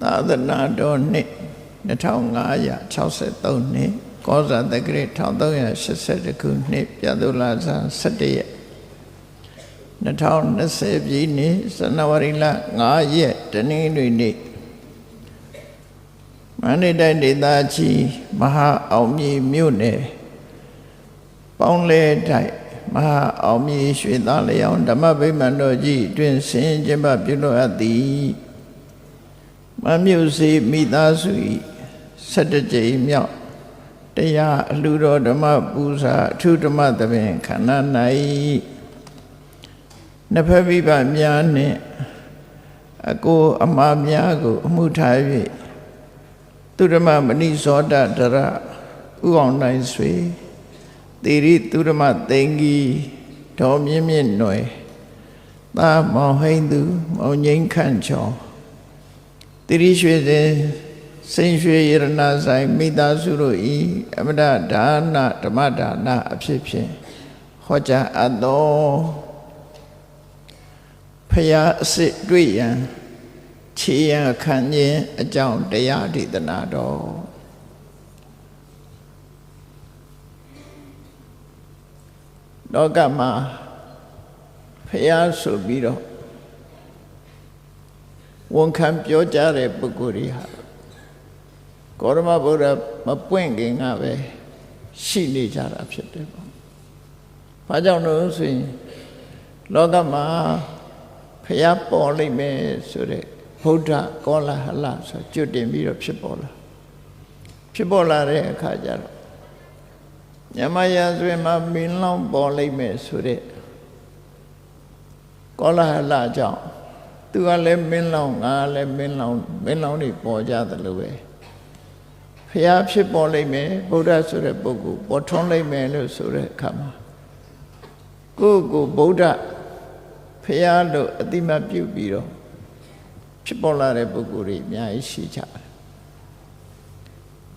သာသနာတော်နှစ်2563နှစ်ကောဇာတက္ကရာ1382ခုနှစ်ပြတ်သူလဆန်း17ရက်2020ပြည်နှစ်ဇန်နဝါရီလ5ရက်တနင်္ဂနွေနေ့မန္တလေးတိုင်းဒေသကြီးမဟာအောင်မြေမြို့နယ်ပေါင်းလဲတိုက်မဟာအောင်မြေရွှေသားလျောင်းဓမ္မဗိမာန်တော်ကြီးတွင်ဆင်ကျင်းပပြုလုပ်အပ်သည်မမြို့စီမိသားစု၏17ကြိမ်မြောက်တရားအလှူတော်ဓမ္မပူဇာအထူးဓမ္မသဘင်ခန္ဓာ၌နှစ်ဖက်မိဘများနှင့်အကိုအမများကိုအမှုထား၍သူဓမ္မမဏိဇောတတရဥအောင်နိုင်ဆွေတိရိသူဓမ္မသိင်္ဂီဒေါ်မြင့်မြင့်ຫນွယ်သာမောင်ဟိန်းသူမောင်ငိမ့်ခန့်ချောတိရိရွှေစဉ်စိန်ရွှေရတနာဆိုင်မိသားစုတို့ဤအမတဒါနဓမ္မဒါနအဖြစ်ဖြင့်ဟောကြားအပ်သောဖရာအစစ်တွေ့ရန်ခြေရန်ခံခြင်းအကြောင်းတရားဒေသနာတော်လောကမှာဖရာဆိုပြီးတော့ဝန်ခံပြောကြတဲ့ပုဂ္ဂိုလ်တွေဟာကောရမဗုဒ္ဓမပွင့်ခင်ကပဲရှိနေကြတာဖြစ်တယ်ပေါ့။ဘာကြောင့်လို့ဆိုရင်လောကမှာဖျားပေါ်လိမ့်မယ်ဆိုတဲ့ဗုဒ္ဓကောလာဟလဆိုကျွတ်တင်ပြီးတော့ဖြစ်ပေါ်လာတဲ့အခါကျတော့ညမယာဆိုရင်မှမင်းလောင်းပေါ်လိမ့်မယ်ဆိုတဲ့ကောလာဟလကြောင့်သူကလည်းမင်းလောင်းငါလည်းမင်းလောင်းတွေပေါ်ကြတယ်လို့ပဲဖျားဖြစ်ပေါ်လိမ့်မယ်ဗုဒ္ဓဆိုတဲ့ပုဂ္ဂိုလ်ပေါ်ထွန်းလိမ့်မယ်လို့ဆိုတဲ့အခါမှာကိုယ့်ကိုဗုဒ္ဓဖျားလို့အတိမတ်ပြုပြီးတော့ဖြစ်ပေါ်လာတဲ့ပုဂ္ဂိုလ်တွေအများကြီးရှိကြတယ်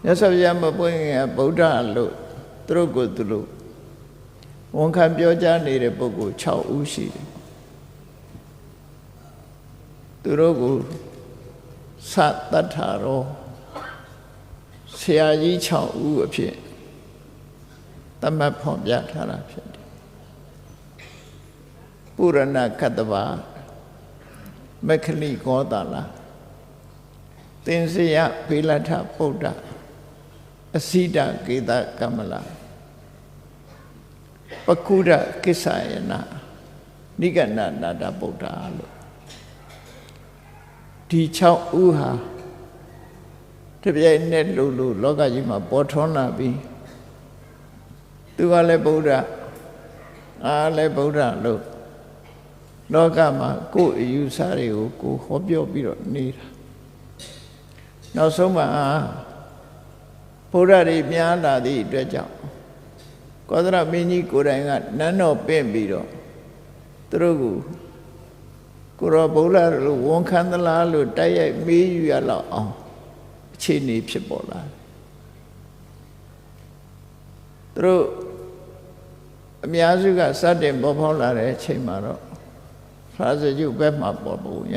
မြတ်စွာဘုရားမပွင့်ခင်ဗုဒ္ဓလို့သူတို့ကိုသူတို့ဝန်ခံပြောကြားနေတဲ့ပုဂ္ဂိုလ်6ဦးရှိတယ်သူတို့ကိုသတ္တထာရောဆရာကြီး6ဦးအဖြစ်သတ်မှတ်ဖော်ပြထားတာဖြစ်တယ်ပုရဏကတ္တဗမက္ခလိကောသလသင်္စေယဘေလထပုဒ္ဓအစိဒကေတကမလပကုဒကိစ္ဆယနာနိဂဏနာတပုဒ္ဓလို့ဒီ6ဦးဟာတပြိုင်နက်လို့လောကကြီးမှာပေါ်ထွန်းလာပြီးသူကလည်းဗုဒ္ဓအားလည်းဗုဒ္ဓလို့လောကမှာကိုယ်အယူဆတွေကိုကိုဟောပြောပြီးတော့နေတာနောက်ဆုံးမှာဗုဒ္ဓတွေများလာသည့်အတွက်ကြောင့်ကောသရမင်းကြီးကိုယ်တိုင်ကနန်းတော်ပင့်ပြီးတော့သူတို့ကိုရောဗုဒ္ဓလို့ဝန်ခံသလားလို့တိုက်ရိုက်မေးယူရလောက်အောင်အခြေအနေဖြစ်ပေါ်လာတယ်သူတို့အများစုကစတင်ပေါ်ပေါက်လာတဲ့အချိန်မှာတော့ဖရာဇဂုဘက်မှာပေါ်ပုံရ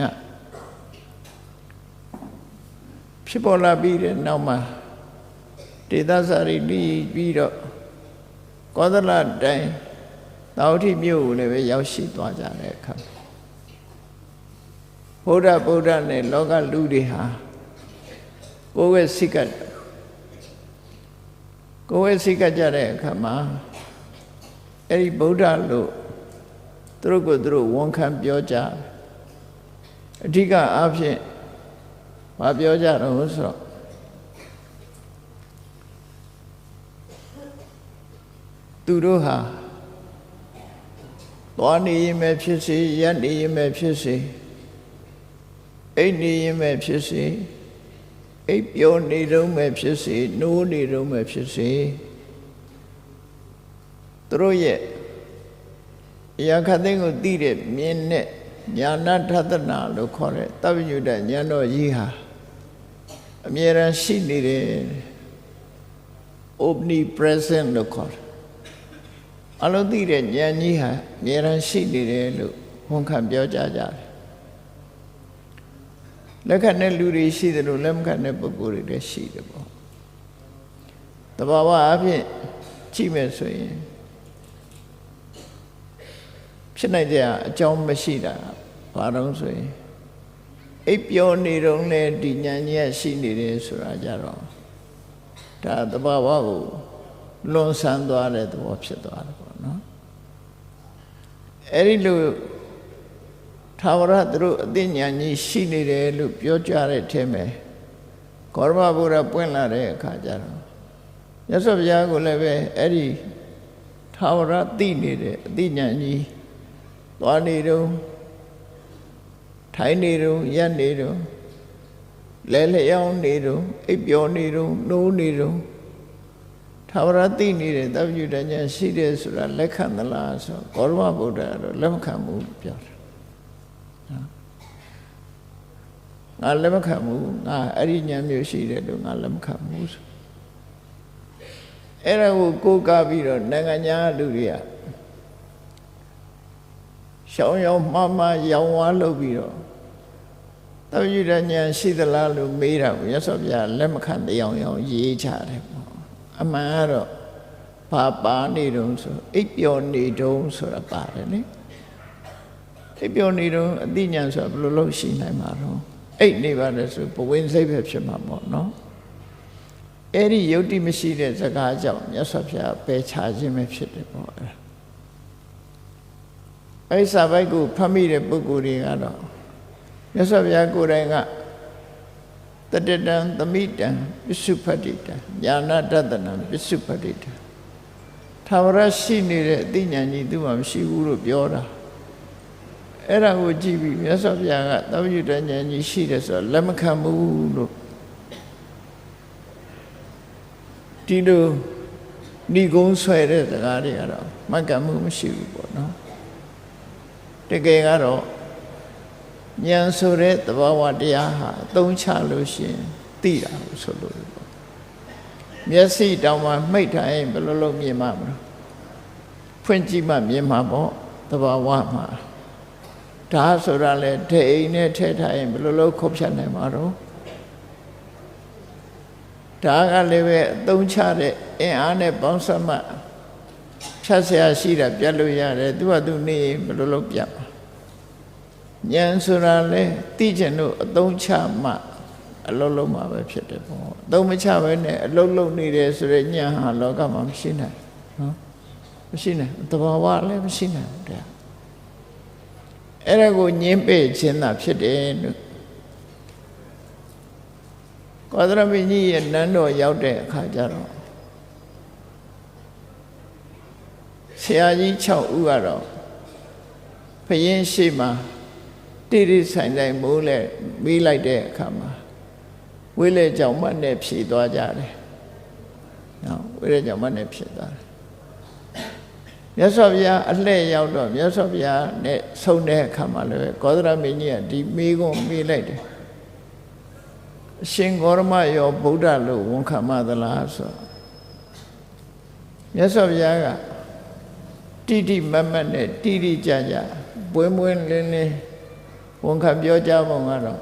ဖြစ်ပေါ်လာပြီးတဲ့နောက်မှာဒေသစာရိလိပြီးတော့ကောသလတိုင်းသာဝတိမြို့ကိုလည်းပဲရောက်ရှိသွားကြတဲ့အခါဗုဒ္ဓနဲ့လောကလူတွေဟာကိုယ်ဝဲစိတ်ကကြတဲ့အခါမှာအဲ့ဒီဗုဒ္ဓလို့သူတို့ကိုသူတို့ဝန်ခံပြောကြအဓိကအားဖြင့်မပြောကြတော့ဆိုတော့သူတို့ဟာသွားနေရင်ပဲဖြစ်စေရပ်နေရင်ပဲဖြစ်စေအိတ်နေရင်ပဲဖြစ်စေအိပ်ပျော်နေတုန်းပဲဖြစ်စေနိုးနေတုန်းပဲဖြစ်စေသူတို့ရဲ့အရာခတ်သိမ်းကိုသိတဲ့မြင်တဲ့ညာဏထသနာလို့ခေါ်တဲ့သဗ္ဗညုတဉာဏ်တော်ကြီးဟာအမြဲတမ်းရှိနေတယ် omnipresent လို့ခေါ်တယ်အလုံးသိတဲ့ဉာဏ်ကြီးဟာအမြဲတမ်းရှိနေတယ်လို့ဝန်ခံပြောကြတယ် လက်ခံတဲ့လူတွေရှိတယ်လို့လက်မခံတဲ့ပုဂ္ဂိုလ်တွေလည်းရှိတယ်ပေါ့တဘာဝအဖြစ်ကြည့်မယ်ဆိုရင်ဖြစ်နိုင်တဲ့အကြောင်းမရှိတာဘာလို့ဆိုရင်အိပ်ပျော်နေတော့လေဒီဉာဏ်ကြီးရှိနေတယ်ဆိုတာကြတော့ဒါတဘာဝကိုလွန်ဆန်းသွားတဲ့သဘောဖြစ်သွားတယ်ပေါ့နော်အဲ့ဒီလိုသာဝရသူတို့အသိဉာဏ်ကြီးရှိနေတယ်လို့ပြောကြတဲ့အထက်မှာကောရမဘုရားပွင့်လာတဲ့အခါကျတော့မြတ်စွာဘုရားကိုလည်းပဲအဲ့ဒီသာဝရသိနေတဲ့အသိဉာဏ်ကြီးသွားနေတော့ထိုင်နေတော့ရက်နေတော့လဲလျောင်းနေတော့အိပ်ပျော်နေတော့နိုးနေတော့သာဝရသိနေတဲ့သဗ္ဗညုတဉာဏ်ရှိတယ်ဆိုတာလက်ခံသလားဆိုကောရမဘုရားကတော့လက်မခံဘူးပြောတယ်ငါလက်မခံဘူးငါအဲ့ဒီဉာဏ်မျိုးရှိတယ်လို့ငါလက်မခံဘူးဆိုအဲ့ဒါကိုကားပြီးတော့နိုင်ငံညာလူတွေကရှောင်းရောင်မှားရောင်ဝါလုပ်ပြီးတော့သဗ္ဗညုတဉာဏ်ရှိသလားလို့မေးတာကိုရသော်ပြလက်မခံတရားရောင်ရေးချတယ်ပေါ့အမှန်ကတော့ဘာပါနေတုံးဆိုအိပ်ပျော်နေတုံးဆိုတာပါတယ်လေအိပ်ပျော်နေတုံးအသိဉာဏ်ဆိုတာဘယ်လိုလုပ်ရှိနိုင်မှာတော့အိပ်နေပါတယ်ဆိုဘဝင်စိတ်ပဲဖြစ်မှာပေါ့နော်အဲ့ဒီယုတ်တိမရှိတဲ့စကားကြောင့်မြတ်စွာဘုရားပယ်ချခြင်းပဲဖြစ်တယ်ပေါ့အဲ့စာပိုက်ကိုဖတ်မိတဲ့ပုဂ္ဂိုလ်တွေကတော့မြတ်စွာဘုရားကိုယ်တိုင်ကတတတံသမိတံပစ္စုပ္ပတ္တိတံညာနာတတနံပစ္စုပ္ပတ္တိတံသာဝရရှိနေတဲ့အသိဉာဏ်ကြီးသူမှမရှိဘူးလို့ပြောတာအဲ့ဒါကိုကြည့်ပြီးမြတ်စွာဘုရားကသဗ္ဗညုတဉာဏ်ကြီးရှိတယ်ဆိုတော့လက်မခံဘူးလို့ဒီလိုဏိကုံးဆွဲတဲ့စကားတွေကတော့မှတ်ကန်မှုမရှိဘူးပေါ့နော်တကယ်ကတော့ဉာဏ်ဆိုတဲ့သဘာဝတရားဟာအသုံးချလို့ရှိရင်သိတာလို့ဆိုလို့ပေါ့မျက်စိတောင်မှမှိတ်ထားရင်ဘယ်လိုလုပ်မြင်မှာမလဲဖွင့်ကြည့်မှမြင်မှာပေါ့သဘာဝမှာဒါဆိုတာလေဒိအိမ်နဲ့ထည့်ထားရင်ဘယ်လိုလုပ်ခုတ်ဖြတ်နိုင်မှာတော့ဒါကလည်းပဲအသုံးချတဲ့အင်အားနဲ့ပေါင်းစပ်မှဖြတ်เสียရှိတာပြတ်လို့ရတယ်သူကသူနေဘယ်လိုလုပ်ပြတ်ဉာဏ်ဆိုတာလေသိကျင်လို့အသုံးချမှအလုံးလုံးမှာပဲဖြစ်တယ်ပေါ့အသုံးမချဘဲနဲ့အလုံးလုံးနေတယ်ဆိုတဲ့ဉာဏ်ဟာလောကမှာမရှိနိုင်နော်မရှိနိုင်သဘာဝလည်းမရှိနိုင်ဘူးတဲ့အဲ့ဒါကိုညင်းပယ်ခြင်းသာဖြစ်တယ်လို့ကောသရမင်းကြီးရဲ့နန်းတော်ရောက်တဲ့အခါကျတော့ဆရာကြီး6ဦးကတော့ဘုရင်ရှိမှတိတိဆိုင်ဆိုင်မိုးလဲမေးလိုက်တဲ့အခါမှာဝိလေကြောင့်မနဲ့ဖြေသွားကြတယ်နော်ဝိလေကြောင့်မနဲ့ဖြေသွားတယ်မြတ်စွာဘုရားအလှည့်ရောက်တော့မြတ်စွာဘုရားနဲ့ဆုံတဲ့အခါမှာလည်းကောသရမင်းကြီးကဒီမေးခွန်းမေးလိုက်တယ်အရှင်ဂေါရမရောဗုဒ္ဓလို့ဝန်ခံမသလားဆိုမြတ်စွာဘုရားကတိတိမတ်မတ်နဲ့တိတိကျကျပွင့်ပွင့်လင်းလင်းဝန်ခံပြောကြပုံကတော့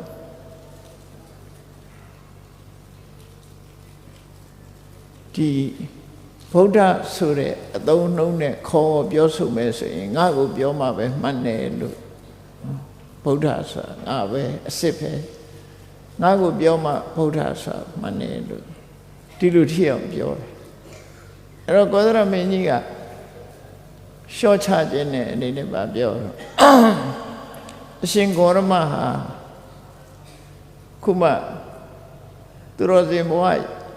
ဒီဗုဒ္ဓဆိုတဲ့အသုံးနှုန်းနဲ့ခေါ်ပြောဆိုမယ်ဆိုရင်ငါ့ကိုပြောမှပဲမှတ်တယ်လို့ဗုဒ္ဓဆိုတာငါပဲအစ်စ်ပဲငါ့ကိုပြောမှဗုဒ္ဓဆိုတာမှတ်တယ်လို့ဒီလိုထိအောင်ပြောတယ်အဲ့တော့ကောသရမင်းကြီးကရှော့ချခြင်းနဲ့အနေနဲ့ပါပြောတော့အရှင်ဂေါရမဟာခုမှသူတော်စင်ဘဝယ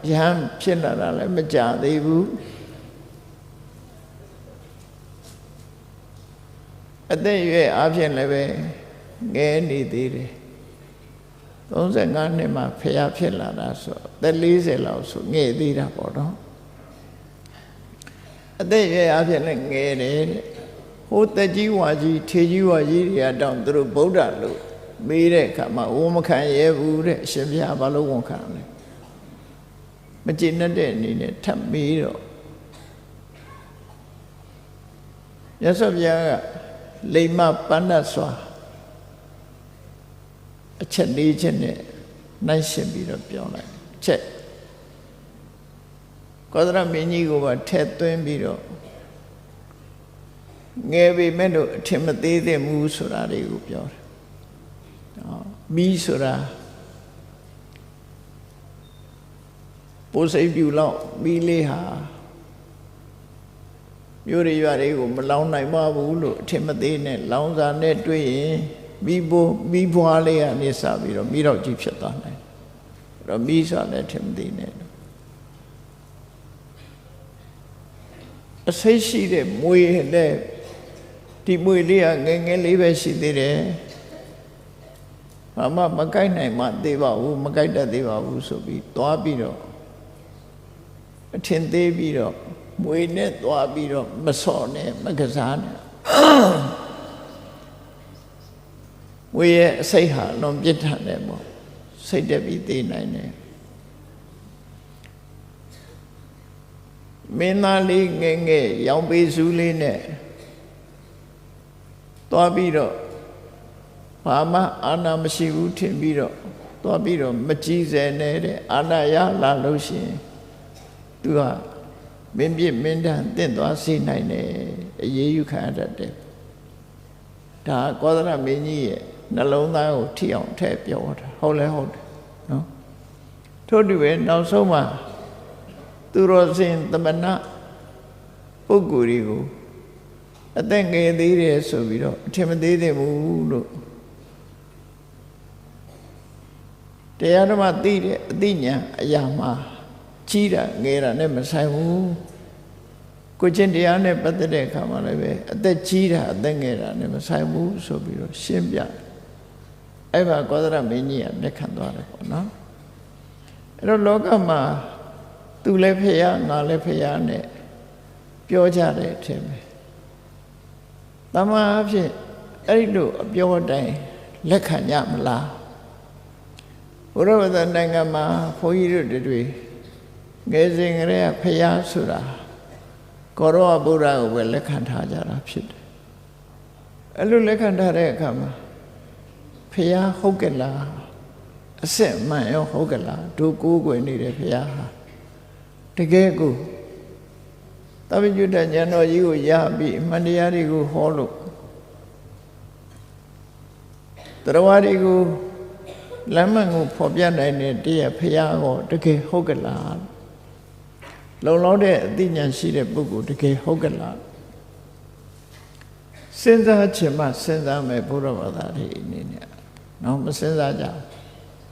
ဟန်ဖြစ်လာတာလည်းမကြသေးဘူးအသက်အရွယ်အားဖြင့်လည်းပဲငယ်နေသေးတယ်35နှစ်မှဖျားဖြစ်လာတာဆိုအသက်40လောက်ဆိုငယ်သေးတာပေါ့နော်အသက်အရွယ်အားဖြင့်လည်းငယ်တယ်တဲ့ဟိုတက်ကြီးဝါကြီးထေကြီးဝါကြီးတွေတောင်သူတို့ဗုဒ္ဓလို့မေးတဲ့အခါမှာဝန်မခံရဲဘူးတဲ့အရှင်ဘုရားဘာလို့ဝန်ခံလဲမကျေနပ်တဲ့အနေနဲ့ထပ်မေးတော့မြတ်စွာဘုရားကလိမ္မပန္နစွာ အချက်၄ချက်နဲ့နှိုင်းယှဉ်ပြီးတော့ပြောလိုက်ချက်ကောသလမင်းကြီးကိုပါထည့်သွင်းပြီးတော့ငယ်ပေမဲ့လို့အထင်မသေးသင့်ဘူးဆိုတာတွေကိုပြောတယ်မီးဆိုတာပိုးစိပ်ပြူလောက်မီးလေးဟာမြို့ရရွာတွေကိုမလောင်နိုင်ပါဘူးလို့အထင်မသေးနဲ့လောင်စာနဲ့တွေ့ရင်မီးဘွားလေးကနေစပြီးတော့မီးတော့ကြီးဖြစ်သွားနိုင်အဲ့တော့မီးဆိုတာလည်းအထင်မသေးနဲ့အစိတ်ရှိတဲ့မွေနဲ့ဒီမွေလေးကငယ်ငယ်လေးပဲရှိသေးတယ်ဘာမှမကိုက်နိုင်မှသေးပါဘူးမကိုက်တတ်သေးပါဘူးဆိုပြီးသွားပြီးတော့အထင်သေးပြီးတော့မွေနဲ့သွားပြီးတော့မစော်နဲ့မကစားနဲ့မွေရဲ့အစိတ်ဟာလွန်ပြစ်ထန်တယ်ပေါ့စိတ်တက်ပြီးသေးနိုင်တယ်မင်းသားလေးငယ်ငယ်ရောင်ပေးစုလေးနဲ့သွားပြီးတော့ဘာမှအာဏာမရှိဘူးထင်ပြီးတော့သွားပြီးတော့မကြည်စဲနေတဲ့အာဏာရလာလို့ရှိရင်သူကမင်းပြစ်မင်းတန်တင့်သွားစေနိုင်တယ်အရေးယူခံရတတ်တယ်ဒါကောသလမင်းကြီးရဲ့နှလုံးသားကိုထိအောင်ထည့်ပြောတာဟုတ်လဲဟုတ်တယ်နော်ထို့တူပဲနောက်ဆုံးမှာသူတော်စင်သမဏပုဂ္ဂိုလ်တွေကိုအသက်ငယ်သေးတယ်ဆိုပြီးတော့အထင်မသေးသေးဘူးလို့တရားဓမ္မသိတဲ့အသိဉာဏ်အရာမှာကြီးတာငယ်တာနဲ့မဆိုင်ဘူးကိုချင်းတရားနဲ့ပတ်သက်တဲ့အခါမှာလည်းပဲအသက်ကြီးတာအသက်ငယ်တာနဲ့မဆိုင်ဘူးဆိုပြီးတော့ရှင်းပြအဲ့မှာကောသလမင်းကြီးကလက်ခံသွားတယ်ပေါ့နော်အဲ့တော့လောကမှာသူလည်းဖရာငါလည်းဖရာနဲ့ပြောကြတဲ့အထင်ပဲတမန်အဖြစ်အဲ့ဒီလိုအပြောတိုင်းလက်ခံကြမလားဘုရားဝတ္တနိုင်ငံမှာဘုန်းကြီးတို့တွေငယ်စဉ်ကလေးကဖရာဆိုတာကောရောဗုဒ္ဓကိုပဲလက်ခံထားကြတာဖြစ်တယ်အဲ့လိုလက်ခံထားတဲ့အခါမှာဖရာဟုတ်ကဲ့လားအစစ်မှန်ရောဟုတ်ကဲ့လားတို့ကိုးကွယ်နေတဲ့ဖရာဟာတကယ်ကိုသဗ္ဗညုတဉာဏ်တော်ကြီးကိုရပြီးအမှန်တရားတွေကိုဟောလို့တရားတွေကိုလမ်းမှန်ကိုဖော်ပြနိုင်တဲ့တရားဖရာကိုတကယ်ဟုတ်ကဲ့လားလုံလောက်တဲ့အသိဉာဏ်ရှိတဲ့ပုဂ္ဂိုလ်တကယ်ဟုတ်ကဲ့လားစဉ်းစားချင်မှစဉ်းစားမယ်ဘုရားဘာသာတွေအနေနဲ့နော်မစဉ်းစားကြ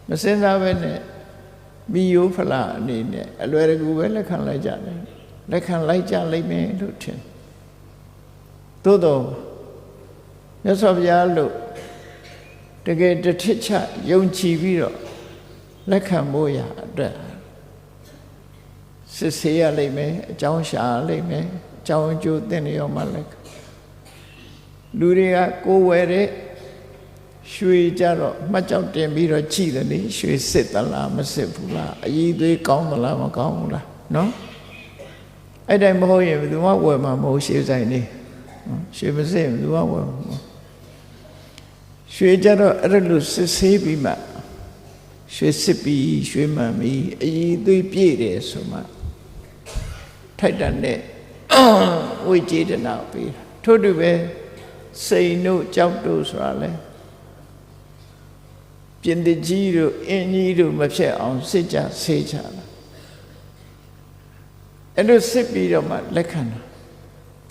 မစဉ်းစားပဲနဲ့မိယိုးဖလားအနေနဲ့အလွယ်တကူပဲလက်ခံလိုက်ကြတယ်လက်ခံလိုက်ကြလိမ့်မယ်လို့ထင်သို့တော့မြတ်စွာဘုရားလို့တကယ်တထစ်ချယုံကြည်ပြီးတော့လက်ခံဖို့ရအတွက်စစ်ဆေးရလိမ့်မယ်အကြောင်းရှာလိမ့်မယ်အကြောင်းအကျိုးသိနေရောမှလက်လူတွေကကိုယ်ဝယ်တဲ့ရွှေကြတော့မှတ်ကြောက်တင်ပြီးတော့ကြည်တယ်လေရွှေစစ်သလားမစစ်ဘူးလားအည်သွေးကောင်းသလားမကောင်းဘူးလားနော်အဲ့တိုင်းမဟုတ်ရင်ဘယ်သူမှဝယ်မှာမဟုတ်ရွှေဆိုင်နေရွှေမစစ်ဘယ်သူမှဝယ်မှာမဟုတ်ရွှေကြတော့အဲ့လိုစစ်ဆေးပြီးမှရွှေစစ်ပြီးရွှေမှန်ပြီးအည်သွေးပြည့်တယ်ဆိုမှထိုက်တန်တဲ့ဝိကျေတနာပေးထို့တူပဲစိန်တို့ကြောက်တို့ဆိုတာလဲပြင်တကြီးတို့အင်းကြီးတို့မဖြစ်အောင်စစ်ကြဆေးကြတာအဲ့လိုစစ်ပြီးတော့မှလက်ခံတာ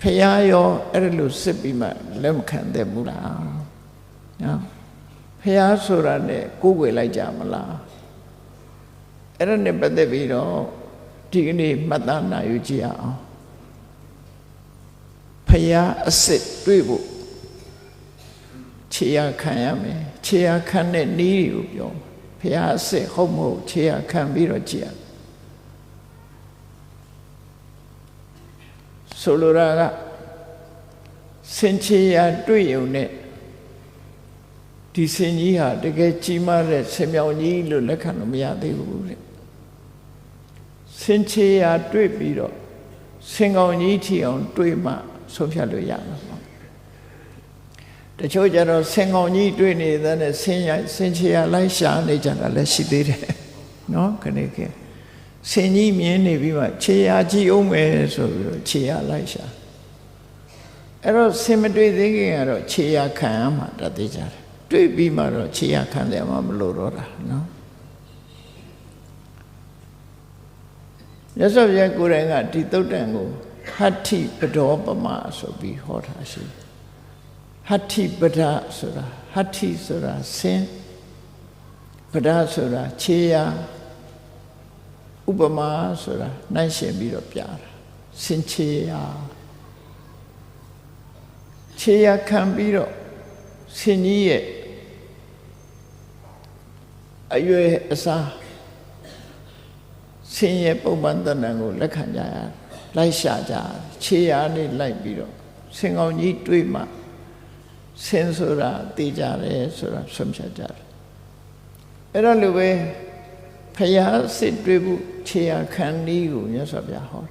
ဖရာရောအဲ့လိုစစ်ပြီးမှလက်မခံတဲ့ဘူးလားနော်ဖရာဆိုတာနဲ့ကိုယ်ွယ်လိုက်ကြမလားအဲ့ဒါနဲ့ပတ်သက်ပြီးတော့ဒီကနေ့မှတ်သားနိုင်ယူကြည့်အောင်ဖရာအစစ်တွေ့ဖို့ခြေရခံရမယ်ခြေရခံတဲ့နည်းကိုပြောဖရာအစစ်ဟုတ်မဟုတ်ခြေရခံပြီးတော့ကြည့်ရဆိုလိုတာကစင်ခြေရတွေ့ရုံနဲ့ဒီစင်ကြီးဟာတကယ်ကြီးမားတဲ့ဆင်မြောင်ကြီးလို့လက်ခံလို့မရသေးဘူးလေစင်ခြေရတွေ့ပြီးတော့ဆင်ကောင်ကြီးထီအောင်တွေ့မှဆုံးဖြတ်လို့ရမှာပေါ့ တချို့ကျတော့ဆင်ကောင်ကြီးတွေ့နေတဲ့ဆင်ချေရလိုက်ရှာနေကြတာလည်းရှိသေးတယ်နော်ခဏခဏဆင်ကြီးမြင်နေပြီးမှခြေရကြည့်အောင်မယ်ဆိုပြီးတော့ခြေရလိုက်ရှာအဲ့တော့ဆင်မတွေ့သေးခင်ကတော့ခြေရခံရမှာတတ်သေးကြတယ်တွေ့ပြီးမှတော့ခြေရခံတယ်မှမလို့တော့တာနော်ရသော်ပြကိုယ်တိုင်ကဒီသုတ်တံကိုဟတ္ထိပဒောပမဆိုပြီးဟောတာရှိဟတ္ထိပဒဆိုတာဟတ္ထိဆိုတာဆင်ပဒဆိုတာခြေရဥပမာဆိုတာနှိုင်းရှင်ပြီးတော့ပြတာဆင်ခြေရခြေရခံပြီးတော့ဆင်ကြီးရဲ့အရွယ်အစားဆင်ရဲ့ပုံမှန်တဏ္ဍာကိုလက်ခံကြရလိုက်ရှာကြခြေရနဲ့လိုက်ပြီးတော့ဆင်ကောင်ကြီးတွေ့မှဆင်ဆိုတာသိကြတယ်ဆိုတာဆုံးဖြတ်ကြတယ်အဲ့တော့လူပဲဖယားစစ်တွေ့ဖို့ခြေရခံနည်းကိုမြတ်စွာဘုရားဟော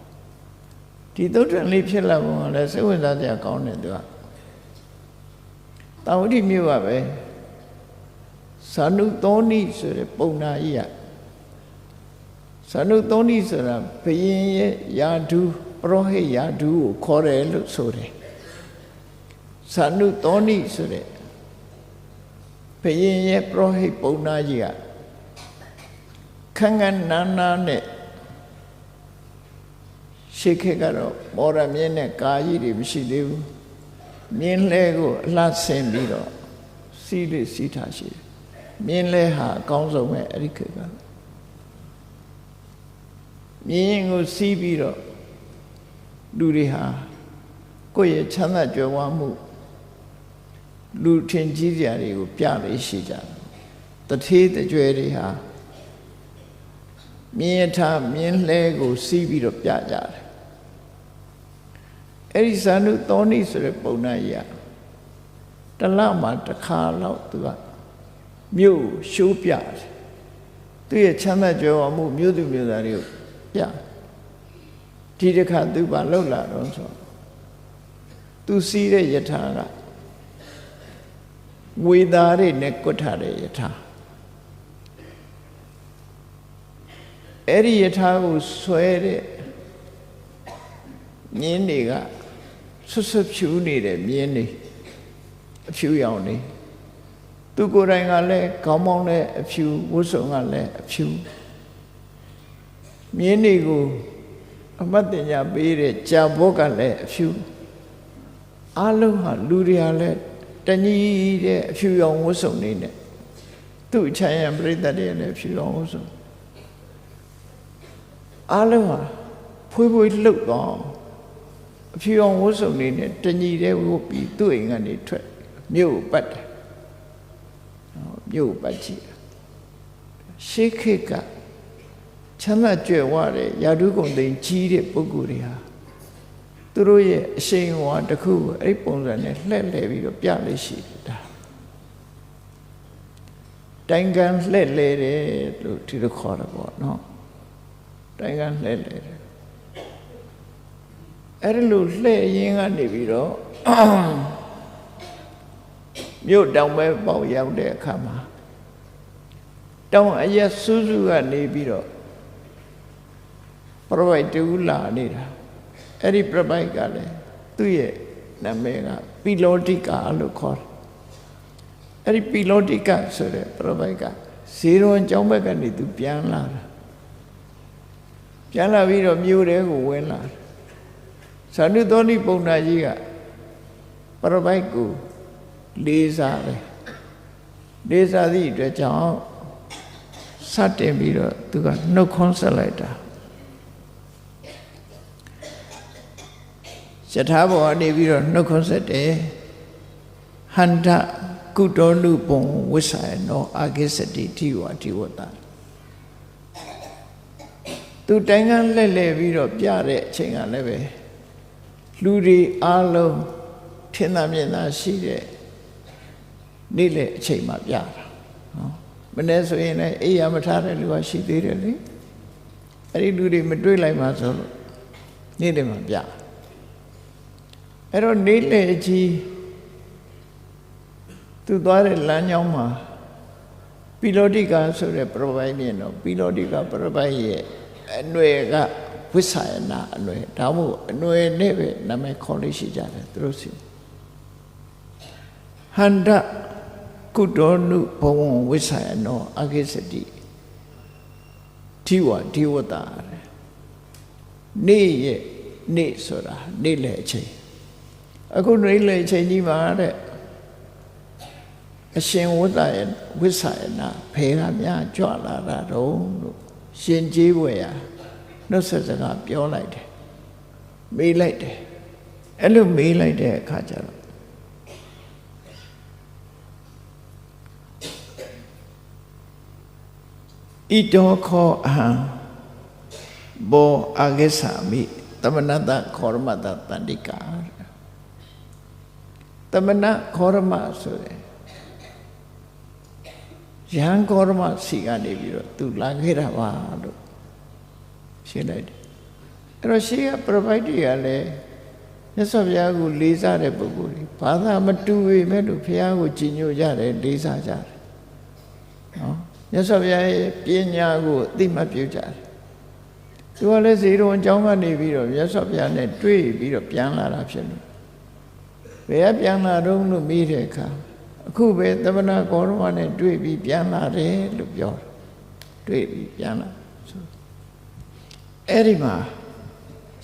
ဒီသုတ်တံလေးဖြစ်လာပုံကလည်းစိတ်ဝင်စားစရာကောင်းတယ်သူကတာဝတိမြို့ကပဲဇာနုသောဏိဆိုတဲ့ပုံနာကြီးကဇာနုသောဏိဆိုတာဘုရင်ရဲ့ယာဓုပရောဟိတ်ယာဓုကိုခေါ်တယ်လို့ဆိုတယ်ဇာနုသောဏိဆိုတဲ့ဘုရင်ရဲ့ပရောဟိတ်ပုံနာကြီးကခန်းခန်းနာနာနဲ့ရှေးခေတ်ကတော့မော်ရမြင်းနဲ့ကာကြီးတွေမရှိသေးဘူးမြင်းလဲကိုအလှဆင်ပြီးတော့စီးလေးစီးထားရှိတယ်မြင်းလဲဟာအကောင်းဆုံးပဲအဲ့ဒီခေတ်ကမြင်းကိုစီးပြီးတော့လူတွေဟာကိုယ့်ရဲ့ချမ်းသာကြွယ်ဝမှုလူထင်ကြီးစရာတွေကိုပြလေးရှိကြတယ်တထေးတကြွယ်တွေဟာမြင်းထားမြင်းလဲကိုစီးပြီးတော့ပြကြတယ်အဲ့ဒီဇာနုသောဏိဆိုတဲ့ပုံနာကြီးကတလမှာတစ်ခါတော့သူကမြို့ရှိုးပြတယ်သူရဲ့ချမ်းသာကြွယ်ဝမှုမြို့သူမြို့သားတွေကိုပြဒီတစ်ခါသူပါလှုပ်လာတော့ဆိုသူစီးတဲ့ယထာကဝေသားတွေနဲ့ကွတ်ထားတဲ့ယထာအဲ့ဒီယထာကိုဆွဲတဲ့မြင်းတွေကဆွဆွဖြူနေတဲ့မြင်းတွေအဖြူရောင်နေသူကိုယ်တိုင်ကလည်းခေါင်းမောင်းတဲ့အဖြူဝတ်စုံကလည်းအဖြူမြင်းတွေကိုအမတ်တင်ညာပေးတဲ့ကြာဘောကလည်းအဖြူအလုံးဟာလူတွေကလည်းတညီတဲ့အဖြူရောင်ဝတ်စုံနေနဲ့သူ့အချမ်းရံပြိတ္တတွေလည်းအဖြူရောင်ဝတ်စုံအလုံးဟာဖွေးဖွေးလှုပ်တော့အဖြူရောင်ဝတ်စုံနေနဲ့တညီတဲ့ဝတ်ပြီးသူ့အိမ်ကနေထွက်မြို့ပတ်တယ်မြို့ပတ်ကြည့်ရှေးခေတ်ကချမ်းသာကြွယ်ဝတဲ့ယာဓုဂုဏ်သိမ်းကြီးတဲ့ပုဂ္ဂိုလ်တွေဟာသူတို့ရဲ့အရှိန်အဝါတစ်ခုကိုအဲ့ပုံစံနဲ့လှည့်လည်ပြီးတော့ပြလို့ရှိတာတိုင်ကန်လှည့်လဲတယ်လို့ဒီလိုခေါ်တာပေါ့နော်တိုင်ကန်လှည့်လဲတယ်အဲ့ဒီလိုလှည့်ရင်းကနေပြီးတော့မြို့တောင်ပဲပေါက်ရောက်တဲ့အခါမှာတောင်အရက်စူးစူးကနေပြီးတော့ပရပိုက်တူလာနေတာအဲ့ဒီပရပိုက်ကလည်းသူ့ရဲ့နာမည်ကပီလောတိကာလို့ခေါ်တယ်အဲ့ဒီပီလောတိကာဆိုတဲ့ပရပိုက်ကဇေရွန်ကျောင်းဘက်ကနေသူပြန်လာတာပြန်လာပြီးတော့မြို့ထဲကိုဝင်လာတယ်ဇာနုသောဏိပုံနာကြီးကပရပိုက်ကိုလေးစားတယ်လေးစားသည့်အတွက်ကြောင့်စတင်ပြီးတော့သူကနှုတ်ခွန်းဆက်လိုက်တာယထာဘောကနေပြီးတော့နှုတ်ခွန်းဆက်တယ်ဟန္တကုတောနုပုံဝိဆာယနောအာဂိစတိတိဝတိဝတ္တသူတိုင်ကန်းလှည့်လှည့်ပြီးတော့ပြတဲ့အချိန်ကလည်းပဲလူတွေအားလုံးထင်သာမြင်သာရှိတဲ့နေ့လေအချိန်မှပြတာနော်မနေ့ဆိုရင်လည်းအိယာမထားတဲ့လူကရှိသေးတယ်လေအဲ့ဒီလူတွေမတွေ့လိုက်မှဆိုလို့နေ့လေမှပြအဲ့တော့နေ့လေကြီး သူသွားတဲ့လမ်းကြောင်းမှာပိလောတိကဆိုတဲ့ပြပိုင်မြင်တော့ပိလောတိကပြပိုင်ရဲ့အနွယ်ကဝိဆာယနာအနွယ်ဒါမှမဟုတ်အနွယ်နဲ့ပဲနာမည်ခေါ်လို့ရှိကြတယ်သူတို့စီဟန္တကုတောနုဘဝံဝိဆာယနောအဂိစတိဒီဝတာနေ့ရဲ့နေ့ဆိုတာနေ့လေအချိန်အခုနေ့လေအချိန်ကြီးမှာတဲ့အရှင်ဝိဆာယနာဖေကများကြွလာတာတော့လို့ရှင်ကြီးဝေရနှုတ်ဆက်စကားပြောလိုက်တယ်မေးလိုက်တယ်အဲ့လိုမေးလိုက်တဲ့အခါကျတော့ဣတောခောအဟံဘောအဂေသာမိသမဏတခောရမတတန္တိကာသမဏခောရမဆိုတဲ့ယဟန်ခောရမရှိကနေပြီးတော့သူလာခဲ့တာပါလို့ရှင်းလိုက်တယ်အဲ့တော့ရှေးကပြပိုက်တွေကလည်းမြတ်စွာဘုရားကိုလေးစားတဲ့ပုဂ္ဂိုလ်တွေဘာသာမတူပေမဲ့လို့ဘုရားကိုကြည်ညိုကြတယ်လေးစားကြတယ်နော်မြတ်စွာဘုရားရဲ့ပညာကိုအသိမှတ်ပြုကြတယ်သူကလည်းဇေရုံအကြောင်းကနေပြီးတော့မြတ်စွာဘုရားနဲ့တွေ့ပြီးတော့ပြန်လာတာဖြစ်လို့ဘယ်ကပြန်လာတော့လို့မေးတဲ့အခါအခုပဲသမဏကောရမနဲ့တွေ့ပြီးပြန်လာတယ်လို့ပြောတယ်တွေ့ပြီးပြန်လာဆိုအဲ့ဒီမှာ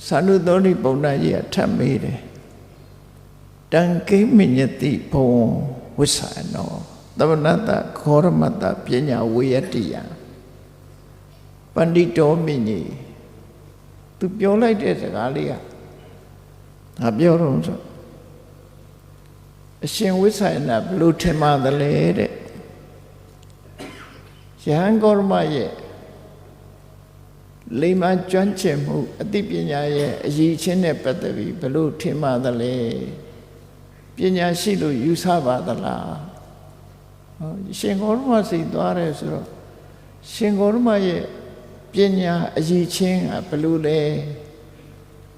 သာနုသောတိပုံနာကြီးကထပ်မေးတယ်တံကိမိညတိဘဝဝိဆာနောသမဏတခောရမတပညာဝေယတိယပန္တိတောမိညိသူပြောလိုက်တဲ့စကားလေးကငါပြောတော့ဆိုအရှင်ဝိဆာယနာဘလို့ထင်မှသလဲတဲ့ယဟန်ကောရမရဲ့လိမ္မာကျွမ်းကျင်မှုအသိပညာရဲ့အရည်ချင်းနဲ့ပတ်သက်ပြီးဘလို့ထင်မှသလဲပညာရှိလို့ယူဆပါသလားရှင်ကောရမစိတ်သွားတယ်ဆိုတော့ရှင်ကောရမရဲ့ပညာအရည်ချင်းကဘလို့လဲ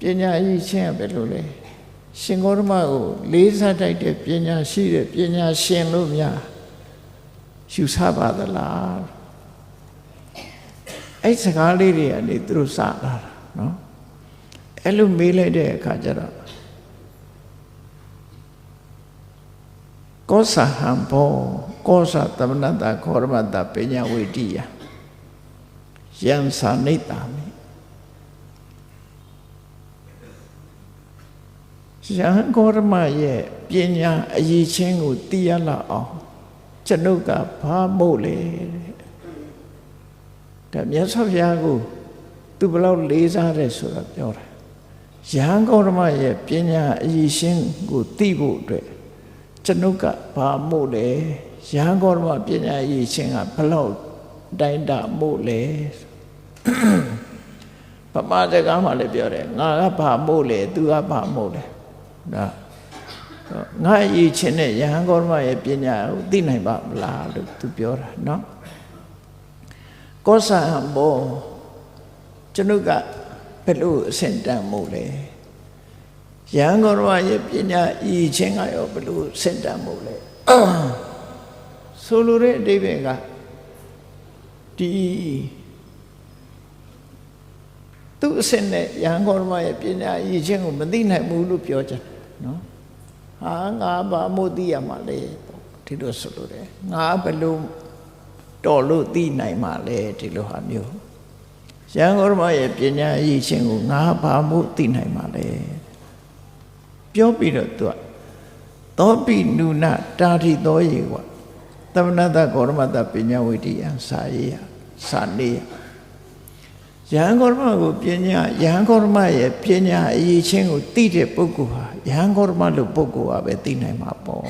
ပညာအရည်ချင်းကဘလို့လဲရှင်ကောရမကိုလေးစားတိုက်တဲ့ပညာရှိတဲ့ပညာရှင်လို့များယူဆပါသလားအဲ့စကားလေးတွေကနေသူတို့စလာတာနော်အဲ့လိုမေးလိုက်တဲ့အခါကျတော့ကောသဟံဘောကောသသမဏတခောရမတပညာဝေတိယယံသာနိတ္တာမိယဟန်ကောရမရဲ့ပညာအရည်ချင်းကိုသိရလောက်အောင်ကျွန်ုပ်ကဘာမို့လဲတဲ့မြတ်စွာဘုရားကိုသူဘယ်လောက်လေးစားတယ်ဆိုတာပြောတာယဟန်ကောရမရဲ့ပညာအရည်ချင်းကိုသိဖို့အတွက်ကျွန်ုပ်ကဘာမို့လဲယဟန်ကောရမပညာအရည်ချင်းကဘယ်လောက်တိုင်းတာမို့လဲပမာစကားမှလည်းပြောတယ်ငါကဘာမို့လဲသူကဘာမို့လဲဒါငါအရည်ချင်းနဲ့ယဟန်ကောရမရဲ့ပညာကိုသိနိုင်ပါမလားလို့သူပြောတာနော်ကောသဟံဘောကျွန်ုပ်ကဘယ်လိုအဆင့်တန်းမို့လဲယဟန်ကောရမရဲ့ပညာအရည်ချင်းကရောဘယ်လိုအဆင့်တန်းမို့လဲဆိုလိုတဲ့အဓိပ္ပာယ်ကဒီသူ့အဆင့်နဲ့ယဟန်ကောရမရဲ့ပညာအရည်ချင်းကိုမသိနိုင်ဘူးလို့ပြောကြတယ်နော်ဟာငါဘာမို့သိရမှာလဲဒီလိုဆိုလိုတယ်ငါဘယ်လိုတော်လို့သိနိုင်မှာလဲဒီလိုဟာမျိုးယဟန်ကောရမရဲ့ပညာအရည်ချင်းကိုငါဘာမို့သိနိုင်မှာလဲပြောပြီးတော့သူကသောပိနုနတာတိသောယေဝသမဏတကောရမတပညာဝိတိယစာရေးစာနေယဟန်ကောရမကိုပညာယဟန်ကောရမရဲ့ပညာအရည်ချင်းကိုသိတဲ့ပုဂ္ဂိုလ်ဟာယဟန်ကောရမလို့ပုဂ္ဂိုလ်ကပဲသိနိုင်မှာပေါ့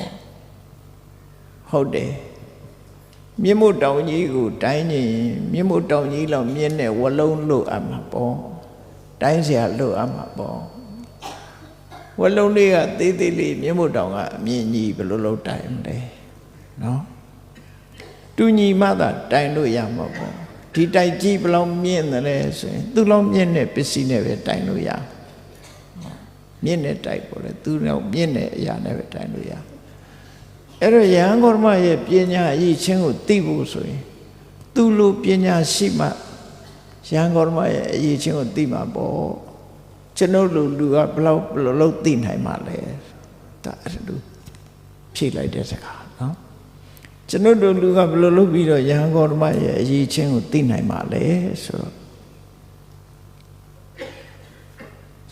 ဟုတ်တယ်မြင့်မို့တောင်ကြီးကိုတိုင်းနေမြင့်မို့တောင်ကြီးလောက်မြင့်တဲ့ဝလုံးလို့အမှာပေါ့တိုင်းเสียလို့အမှာပေါ့ဝလုံးလေးကသေးသေးလေးမြင့်မို့တောင်ကအမြင့်ကြီးဘယ်လိုလုပ်တိုင်းမလဲနော်တူညီမှသာတိုင်းလို့ရမှာပေါ့ဒီတိုက်ကြီးဘယ်လောက်မြင့်တယ်လဲဆိုရင်သူ့လောက်မြင့်တဲ့ပစ္စည်းနဲ့ပဲတိုင်းလို့ရမြင့်တဲ့တိုက်ပေါ့လေသူ့လောက်မြင့်တဲ့အရာနဲ့ပဲတိုင်းလို့ရ အဲ့တော့ယဟန်ဂေါတမရဲ့ပညာအရေးချင်းကိုသိဖို့ဆိုရင်သူ့လိုပညာရှိမှယဟန်ဂေါတမရဲ့အရေးချင်းကိုသိမှာပေါ့ကျွန်ုပ်လူကဘယ်လောက်သိနိုင်မှာလဲဒါအဲ့လိုဖြေလိုက်တဲ့စကားနော်ကျွန်ုပ်တို့လူကဘယ်လိုလုပ်ပြီးတော့ယဟန်ဂေါတမရဲ့အရေးချင်းကိုသိနိုင်မှာလဲဆိုတော့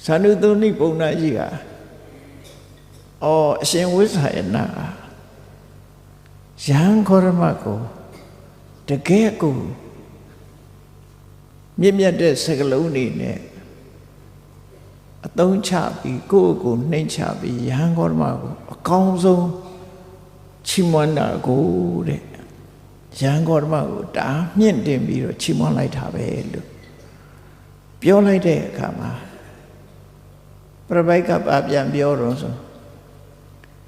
သန္ဓုတုန်နိပုံနာကြီးကအရှင်ဝိဇာယနာယဟန်ဂေါတမကိုတကယ်ကိုမြင့်မြတ်တဲ့စကားလုံးတွေနဲ့အသုံးချပြီးကိုယ့်ကိုနှိမ့်ချပြီးယဟန်ဂေါတမကိုအကောင်းဆုံးချီးမွမ်းတာကိုတဲ့ယဟန်ဂေါတမကိုဒါမြင့်တင်ပြီးတော့ချီးမွမ်းလိုက်တာပဲလို့ပြောလိုက်တဲ့အခါမှာပရပိုက်ကပြန်ပြောတော့ဆို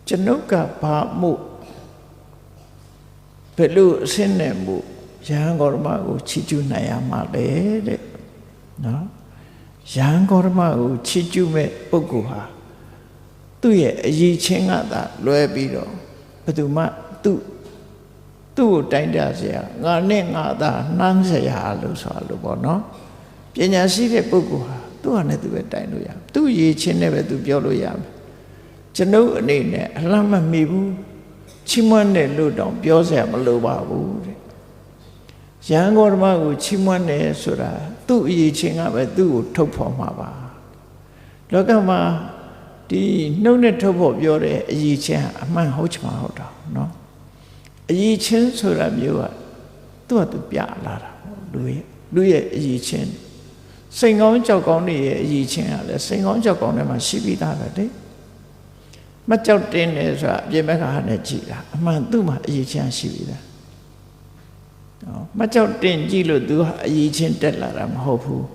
ကျွန်ုပ်ကဘာမှုဘယ်လိုအဆင့်နဲ့မှုယဟန်ဂေါတမကိုချီးကျူးနိုင်ရမှာလဲတဲ့နော်ယဟန်ဂေါတမကိုချီးကျူးမဲ့ပုဂ္ဂိုလ်ဟာသူ့ရဲ့အရည်ချင်းကသာလွဲပြီးတော့ဘယ်သူမှသူ့ကိုတိုင်းတစရာငါနဲ့ငါသာနှမ်းစရာလို့ဆိုတာလို့ပေါ့နော်ပညာရှိတဲ့ပုဂ္ဂိုလ်ဟာသူ့ဟာနဲ့သူပဲတိုင်းလို့ရမယ်သူ့ရည်ချင်းနဲ့ပဲသူပြောလို့ရမယ်ကျွန်ုပ်အနေနဲ့အလှမ်းမမီဘူးချီးမွမ်းတယ်လို့တောင်ပြောစရာမလိုပါဘူးတဲ့ယဟန်ဂေါတမကိုချီးမွမ်းတယ်ဆိုတာသူ့အရေးချင်းကပဲသူ့ကိုထုတ်ဖော်မှာပါလောကမှာဒီနှုတ်နဲ့ထုတ်ဖော်ပြောတဲ့အရေးချင်းဟာအမှန်ဟုတ်ချင်မှဟုတ်တာနော်အရေးချင်းဆိုတာမျိုးကသူ့ဟာသူပြလာတာလူရဲ့အရေးချင်းစိန်ကောင်းကြောက်ကောင်းတွေရဲ့အရေးချင်းကလည်းစိန်ကောင်းကြောက်ကောင်းတွေမှာရှိပြီးသားပဲလေမကြောက်တင်းတယ်ဆိုတာအပြင်ဘက်ကဟာနဲ့ကြည်တာအမှန်သူ့မှာအရေးချင်းရှိပြီးသားမကြောက်တင်ကြည့်လို့သူဟာအရေးချင်းတက်လာတာမဟုတ်ဘူး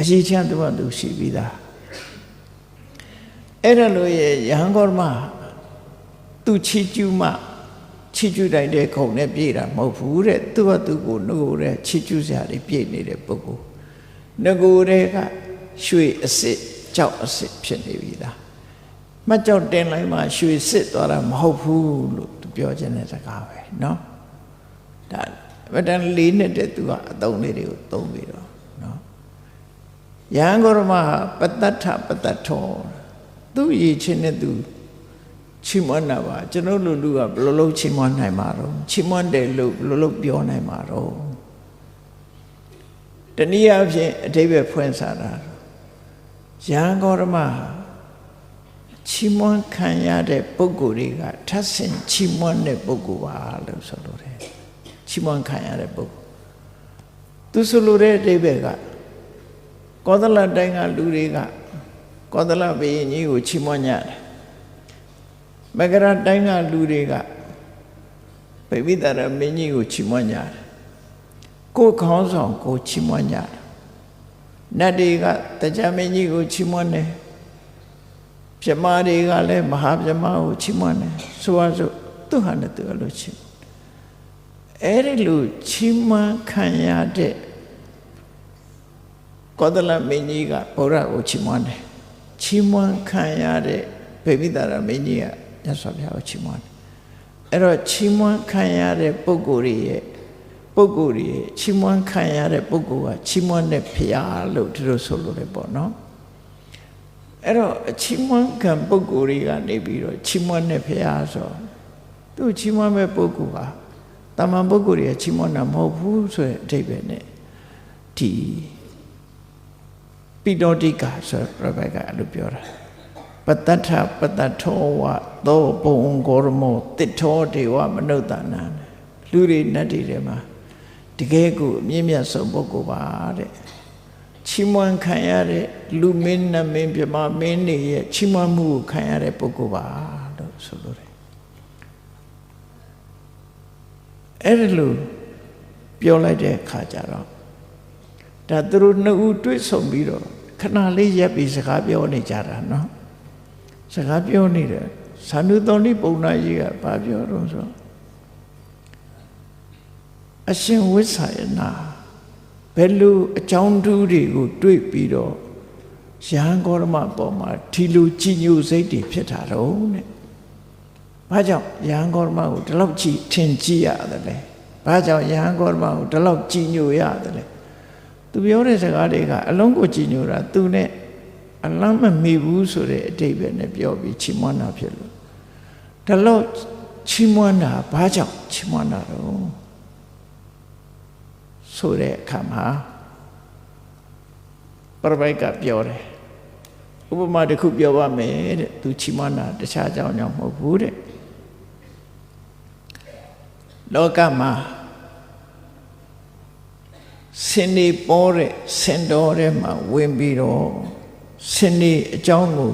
အရေးချင်းသူကသူရှိပြီးသားအဲ့ဒါလို့ရယဟန်ဂေါတမသူချီးကျူးမှချီးကျူးတိုင်းတဲ့ခုံနဲ့ပြေးတာမဟုတ်ဘူးတဲ့သူကသူ့ကိုငိုတဲ့ချီးကျူးစရာတွေပြေးနေတဲ့ပုဂ္ဂိုလ်ငိုတဲ့ကရွှေအစစ်ကြောက်အစစ်ဖြစ်နေပြီလားမကြောက်တင်လိုက်မှရွှေစစ်သွားတာမဟုတ်ဘူးလို့သူပြောခြင်းတဲ့စကားပဲเนาะဒါဗတန်လေးနဲ့တဲ့သူကအသုံးလေးတွေကိုသုံးပြီးတော့နော်ယဟန်ဂေါတမပတ္တထပတ္တထောသူ့ရည်ချင်းနဲ့သူချီးမွမ်းတာပါကျွန်တော်လူကဘယ်လိုလုပ်ချီးမွမ်းနိုင်မှာတော့ချီးမွမ်းတယ်လို့ဘယ်လိုလုပ်ပြောနိုင်မှာတော့တနည်းအားဖြင့်အဓိပ္ပာယ်ဖွင့်စားတာယဟန်ဂေါတမချီးမွမ်းခံရတဲ့ပုဂ္ဂိုလ်တွေကထပ်ဆင့်ချီးမွမ်းတဲ့ပုဂ္ဂိုလ်ပါလို့ဆိုလိုတယ်ချီးမွမ်းခံရတဲ့ပုဂ္ဂိုလ်သူဆိုလိုတဲ့အဓိပ္ပာယ်ကကောသလတိုင်းကလူတွေကကောသလဘုရင်ကြီးကိုချီးမွမ်းကြတယ်မဂရတိုင်းကလူတွေကဗိမိတရမင်းကြီးကိုချီးမွမ်းကြတယ်ကိုယ်ခေါင်းဆောင်ကိုချီးမွမ်းကြတယ်နတ်တွေကတရားမင်းကြီးကိုချီးမွမ်းတယ်ပြမတွေကလည်းမဟာပြမကိုချီးမွမ်းတယ်ဆိုပါစို့သူဟာနဲ့သူအလိုချီးအဲ့ဒီလိုချီးမွမ်းခံရတဲ့ကောသလမင်းကြီးကဘုရားကိုချီးမွမ်းတယ်ချီးမွမ်းခံရတဲ့ဗိမိတရမင်းကြီးကမြတ်စွာဘုရားကိုချီးမွမ်းတယ်အဲ့တော့ချီးမွမ်းခံရတဲ့ပုဂ္ဂိုလ်တွေရဲ့ချီးမွမ်းခံရတဲ့ပုဂ္ဂိုလ်ကချီးမွမ်းတဲ့ဘုရားလို့ဒီလိုဆိုလို့လေပေါ့နော်အဲ့တော့ချီးမွမ်းခံပုဂ္ဂိုလ်တွေကနေပြီးတော့ချီးမွမ်းတဲ့ဘုရားဆိုသူချီးမွမ်းမဲ့ပုဂ္ဂိုလ်ဟာတမန်ပုဂ္ဂိုလ်တွေချီးမွမ်းတာမဟုတ်ဘူးဆိုတဲ့အဓိပ္ပာယ်နဲ့ဒီပိဋောတိကဆိုတဲ့ပြပိုက်ကအဲ့လိုပြောတာပတ္တထပတ္တထောဝသောဘုံဂေါရမောတိထောဒေဝမနုဿာနံလူတွေနတ်တွေထဲမှာတကယ်ကိုအမြင့်မြတ်ဆုံးပုဂ္ဂိုလ်ပါတဲ့ချီးမွမ်းခံရတဲ့လူမင်းနတ်မင်းပြမမင်းတွေရဲ့ချီးမွမ်းမှုကိုခံရတဲ့ပုဂ္ဂိုလ်ပါလို့ဆိုလိုတယ်အဲ့ဒီလိုပြောလိုက်တဲ့အခါကျတော့ဒါသူတို့နှစ်ဦးတွေ့ဆုံပြီးတော့ခဏလေးရပ်ပြီးစကားပြောနေကြတာနော်စကားပြောနေတယ်သန္ဓုတော်နိပုံနာကြီးကဘာပြောတော့ဆိုအရှင်ဝိဇာယနာဘယ်လိုအကြောင်းတူးတွေကိုတွေ့ပြီးတော့ယဟန်ဂေါတမပေါ်မှာဒီလိုကြည်ညိုစိတ်တွေဖြစ်တာတော့တဲ့ ဘာကြောင့်ယဟန်ဂေါတမကိုဒီလောက်ကြည်ထင်ကြည့်ရတယ်လဲဘာကြောင့်ယဟန်ဂေါတမကိုဒီလောက်ကြည်ညိုရတယ်လဲသူပြောတဲ့စကားတွေကအလုံးကိုကြည်ညိုတာသူနဲ့အလမ်းမမီဘူးဆိုတဲ့အတိတ်ပဲနဲ့ပြောပြီးချီးမွမ်းတာဖြစ်လို့ဒီလောက်ချီးမွမ်းတာဘာကြောင့်ချီးမွမ်းတာတော့ဆိုတဲ့အခါမှာပရပိုက်ကပြောတယ်ဥပမာတစ်ခုပြောပါမယ်တဲ့သူချီးမွမ်းတာတခြားကြောင့်မဟုတ်ဘူးတဲ့လောကမှာစင်နေပေါ်တဲ့စင်တော်ထဲမှာဝင်ပြီးတော့စင်နေအကြောင်းကို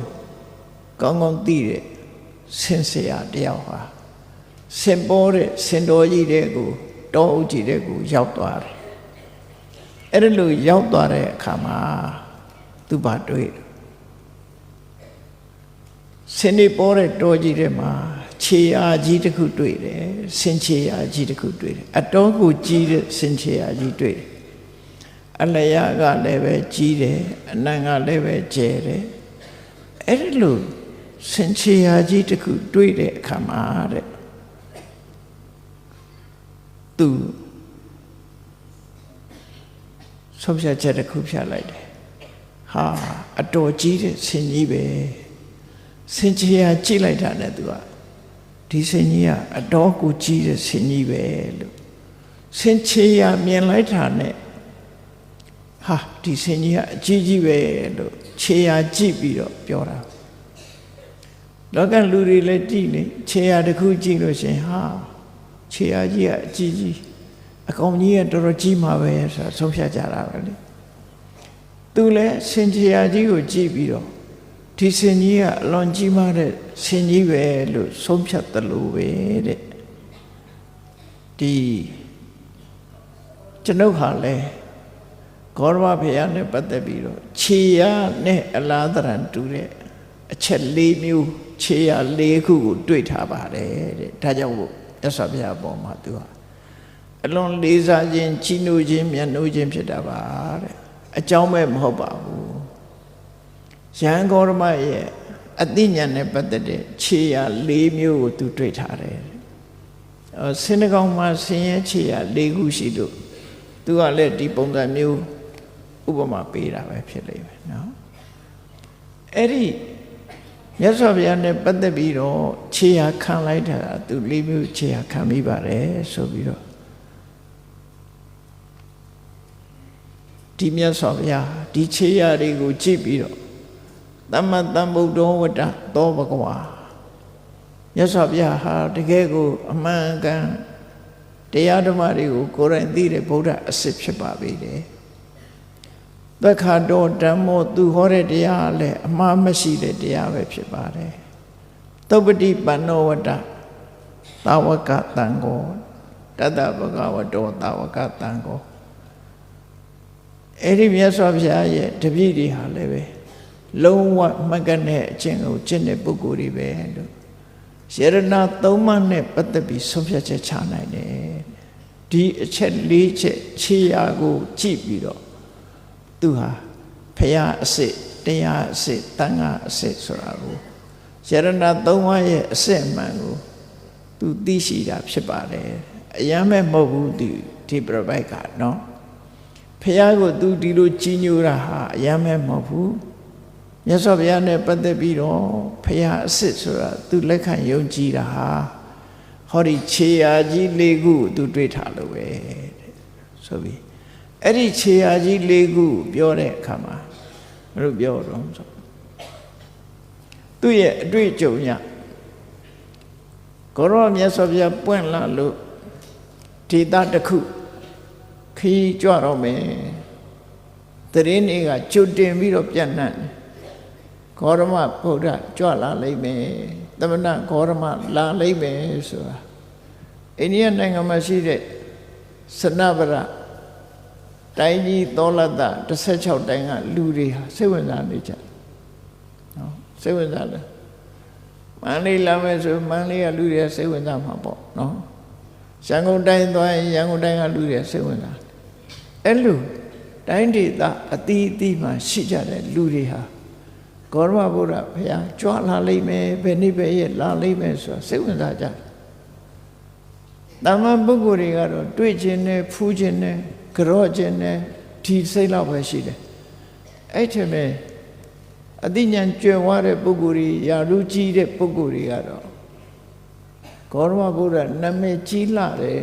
ကောင်းကောင်းသိတဲ့စင်ဆရာတယောက်ဟာစင်ပေါ်တဲ့စင်တော်ကြီးတဲ့ကိုတောအုပ်ကြီးတဲ့ကိုရောက်သွားတယ်အဲ့ဒါလို့ရောက်သွားတဲ့အခါမှာသူဘာတွေ့စင်နေပေါ်တဲ့တောကြီးတဲ့မှာခြေအားကြီးတစ်ခုတွေ့တယ်စင်ခြေအားကြီးတစ်ခုတွေ့တယ်အတော်ကိုကြီးတဲ့စင်ခြေအားကြီးတွေ့တယ်အလျာကလည်းပဲကြီးတယ်အနံကလည်းပဲကျယ်တယ်အဲ့ဒီလိုစင်ခြေအားကြီးတစ်ခုတွေ့တဲ့အခါမှာတဲ့သူဆုံးဖြတ်ချက်တစ်ခုဖြတ်လိုက်တယ်ဟာအတော်ကြီးတဲ့စင်ကြီးပဲစင်ခြေအားကြည့်လိုက်တာနဲ့သူကဒီစင်ကြီးကအတော်ကိုကြီးတဲ့စင်ကြီးပဲလို့စင်ခြေအားမြင်လိုက်တာနဲ့ဟာဒီစင်ကြီးကအကြီးကြီးပဲလို့ခြေအားကြည့်ပြီးတော့ပြောတာလောကလူတွေလည်းကြည့်နေခြေအားတစ်ခုကြည့်လို့ရှင်ဟာခြေအားကြီးကအကြီးကြီးအကောင်ကြီးကတော်တော်ကြီးမှာပဲဆိုတော့ဆုံးဖြတ်ကြတာပဲလေသူလည်းစင်ခြေအားကြီးကိုကြည့်ပြီးတော့ဒီစင်ကြီးကအလွန်ကြီးမားတဲ့စင်ကြီးပဲလို့ဆုံးဖြတ်တယ်လို့ပဲတဲ့ဒီကျွန်ုပ်ဟာလဲဂေါတမဘုရားနဲ့ပတ်သက်ပြီးတော့ခြေရနဲ့အလားတရံတူတဲ့အချက်၄မျိုးခြေရ၄ခုကိုတွေ့ထားပါတယ်တဲ့ဒါကြောင့်မို့မြတ်စွာဘုရားပေါ်မှာသူဟာအလွန်လေးစားခြင်းချီးနှိုးခြင်းမြတ်နိုးခြင်းဖြစ်တာပါတဲ့အကြောင်းပဲမဟုတ်ပါဘူးယဟန်ဂေါတမရဲ့အသိဉာဏ်နဲ့ပတ်သက်တဲ့ခြေရ၄မျိုးကိုသူတွေ့ထားတယ်စင်နှကောင်မှာဆင်းရဲခြေရ၄ခုရှိလို့သူကလည်းဒီပုံစံမျိုးဥပမာပေးတာပဲဖြစ်လိမ့်မယ်နော်အဲ့ဒီမြတ်စွာဘုရားနဲ့ပတ်သက်ပြီးတော့ခြေရခံလိုက်တာသူ၄မျိုးခြေရခံမိပါတယ်ဆိုပြီးတော့ဒီမြတ်စွာဘုရားဒီခြေရတွေကိုကြည့်ပြီးတော့သမ္မာသမ္ဗုဒ္ဓဝတ္တသောဘဂဝါမြတ်စွာဘုရားဟာတကယ်ကိုအမှန်ကန်တရားဓမ္မတွေကိုကိုယ်တိုင်သိတဲ့ဗုဒ္ဓအစစ်ဖြစ်ပါပေတယ်သက္ခာတောဓမ္မောသူဟောတဲ့တရားလည်းအမှားမရှိတဲ့တရားပဲဖြစ်ပါတယ်သုပ္ပတိပန္နောဝတ္တသာဝကတံဃောတတ္တဗဂဝတောသာဝကတံဃောအဲ့ဒီမြတ်စွာဘုရားရဲ့တပည့်တွေဟာလည်းပဲလုံးဝမှတ်ကနဲ့အကျင့်ကိုကျင့်တဲ့ပုဂ္ဂိုလ်တွေပဲလို့ယရဏသုံးပါးနဲ့ပတ်သက်ပြီးဆုံးဖြတ်ချက်ချနိုင်တယ်ဒီအချက်၄ချက်ခြေရာကိုကြည့်ပြီးတော့သူဟာဖရာအစစ်တရားအစစ်တန်ခါအစစ်ဆိုတာကိုယရဏသုံးပါးရဲ့အစစ်မှန်ကိုသူသိရှိတာဖြစ်ပါတယ်အယမ်းမဲ့မဟုတ်ဘူးဒီပြပိုက်ကနော်ဖရာကိုသူဒီလိုကြီးညိုတာဟာအယမ်းမဲ့မဟုတ်ဘူးမြတ်စွာဘုရားနဲ့ပတ်သက်ပြီးတော့ဖရာအစစ်ဆိုတာသူလက်ခံယုံကြည်တာဟာဟောဒီခြေရာကြီး၄ခုကိုသူတွေ့ထားလို့ပဲဆိုပြီးအဲ့ဒီခြေရာကြီး၄ခုပြောတဲ့အခါမှာမလို့ပြောတော့ဆိုသူ့ရဲ့အတွေ့အကြုံညကိုရောမြတ်စွာဘုရားပွင့်လာလို့ဒေသတစ်ခုခီးကြွတော့မယ်တရင်တွေကကျွတ်တင်ပြီးတော့ပြန့်နှံ့ဂေါတမဗုဒ္ဓကြွလာလိမ့်မယ်သမဏဂေါတမလာလိမ့်မယ်ဆိုတာအိန္ဒိယနိုင်ငံမှာရှိတဲ့စနဗရတိုင်းကြီးသောလတ္တ16တိုင်းကလူတွေဟာစိတ်ဝင်စားနေကြနော်စိတ်ဝင်စားတယ်မန္တလေးလာမယ်ဆိုမန္တလေးကလူတွေစိတ်ဝင်စားမှာပေါ့နော်ရန်ကုန်တိုင်းသွားရင်ရန်ကုန်တိုင်းကလူတွေစိတ်ဝင်စားအဲ့လိုတိုင်းဒေသအသီးသီးမှာရှိကြတဲ့လူတွေဟာ ဂေါရမဗုဒ္ဓဘုရားကြွလာလိမ့်မယ်ဘယ်နည်းပဲရဲ့လာလိမ့်မယ်ဆိုတာစိတ်ဝင်စားကြတယ်တာမန်ပုဂ္ဂိုလ်တွေကတော့တွေ့ခြင်းနဲ့ဖူးခြင်းနဲ့ကြော့ခြင်းနဲ့ဒီစိတ်လောက်ပဲရှိတယ်အဲ့ထက်မဲ့အသိဉာဏ်ကျွယ်ဝတဲ့ပုဂ္ဂိုလ်တွေယာရုကြီးတဲ့ပုဂ္ဂိုလ်တွေကတော့ဂေါရမဗုဒ္ဓနာမည်ကြီးလာတယ်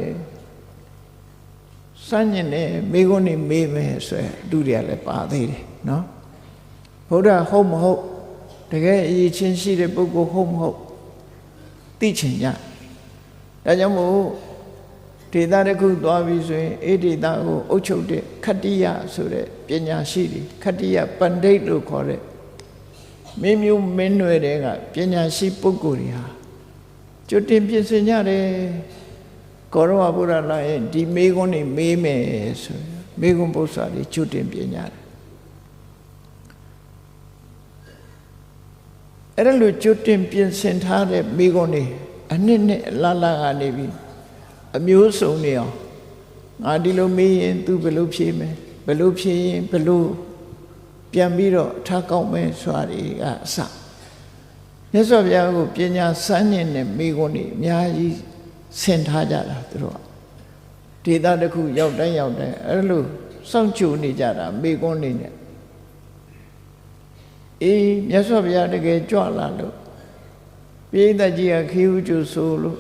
စัญญနဲ့မိဂုံးနေမေးမယ်ဆိုရင်လူတွေကလည်းပါသေးတယ်နော်ဗုဒ္ဓဟုတ်မဟုတ်တကယ်အရေးချင်းရှိတဲ့ပုဂ္ဂိုလ်ဟုတ်မဟုတ်သိချင်ကြဒါကြောင့်မို့ဒေသတစ်ခုသွားပြီဆိုရင်အေဒေသကိုအုပ်ချုပ်တဲ့ခတ္တိယဆိုတဲ့ပညာရှိတွေခတ္တိယပန္တိတ်လို့ခေါ်တဲ့မင်းမျိုးမင်းနွယ်တွေကပညာရှိပုဂ္ဂိုလ်တွေဟာကြွတင်ပြင်ဆင်ကြတယ်ဂေါရမဗုဒ္ဓလာရဲ့ဒီမေးခွန်းနေမေးမယ်ဆိုရင်မေးခွန်းပု္ပ္ပာတွေကြွတင်ပြင်ကြတယ်အဲ့ဒါလို့ကြွတင်ပြင်ဆင်ထားတဲ့မေးခွန်းတွေအနှစ်နဲ့အလားလားကနေပြီးအမျိုးစုံနေအောင်ငါဒီလိုမေးရင် तू ဘယ်လိုဖြေမယ်ဘယ်လိုဖြေရင်ဘယ်လိုပြန်ပြီးတော့ထားကောက်မယ်ဆိုတာတွေကအစမြတ်စွာဘုရားကိုပညာစမ်းကျင်တဲ့မိဂုဏ်တွေအများကြီးဆင်ထားကြတာသူတို့ဒေသတစ်ခုရောက်တိုင်းအဲ့လိုစောင့်ကြိုနေကြတာမိဂုဏ်တွေနဲ့အေးမြတ်စွာဘုရားတကယ်ကြွလာလို့ပိဋကကြီးကခေဥကျဆိုလို့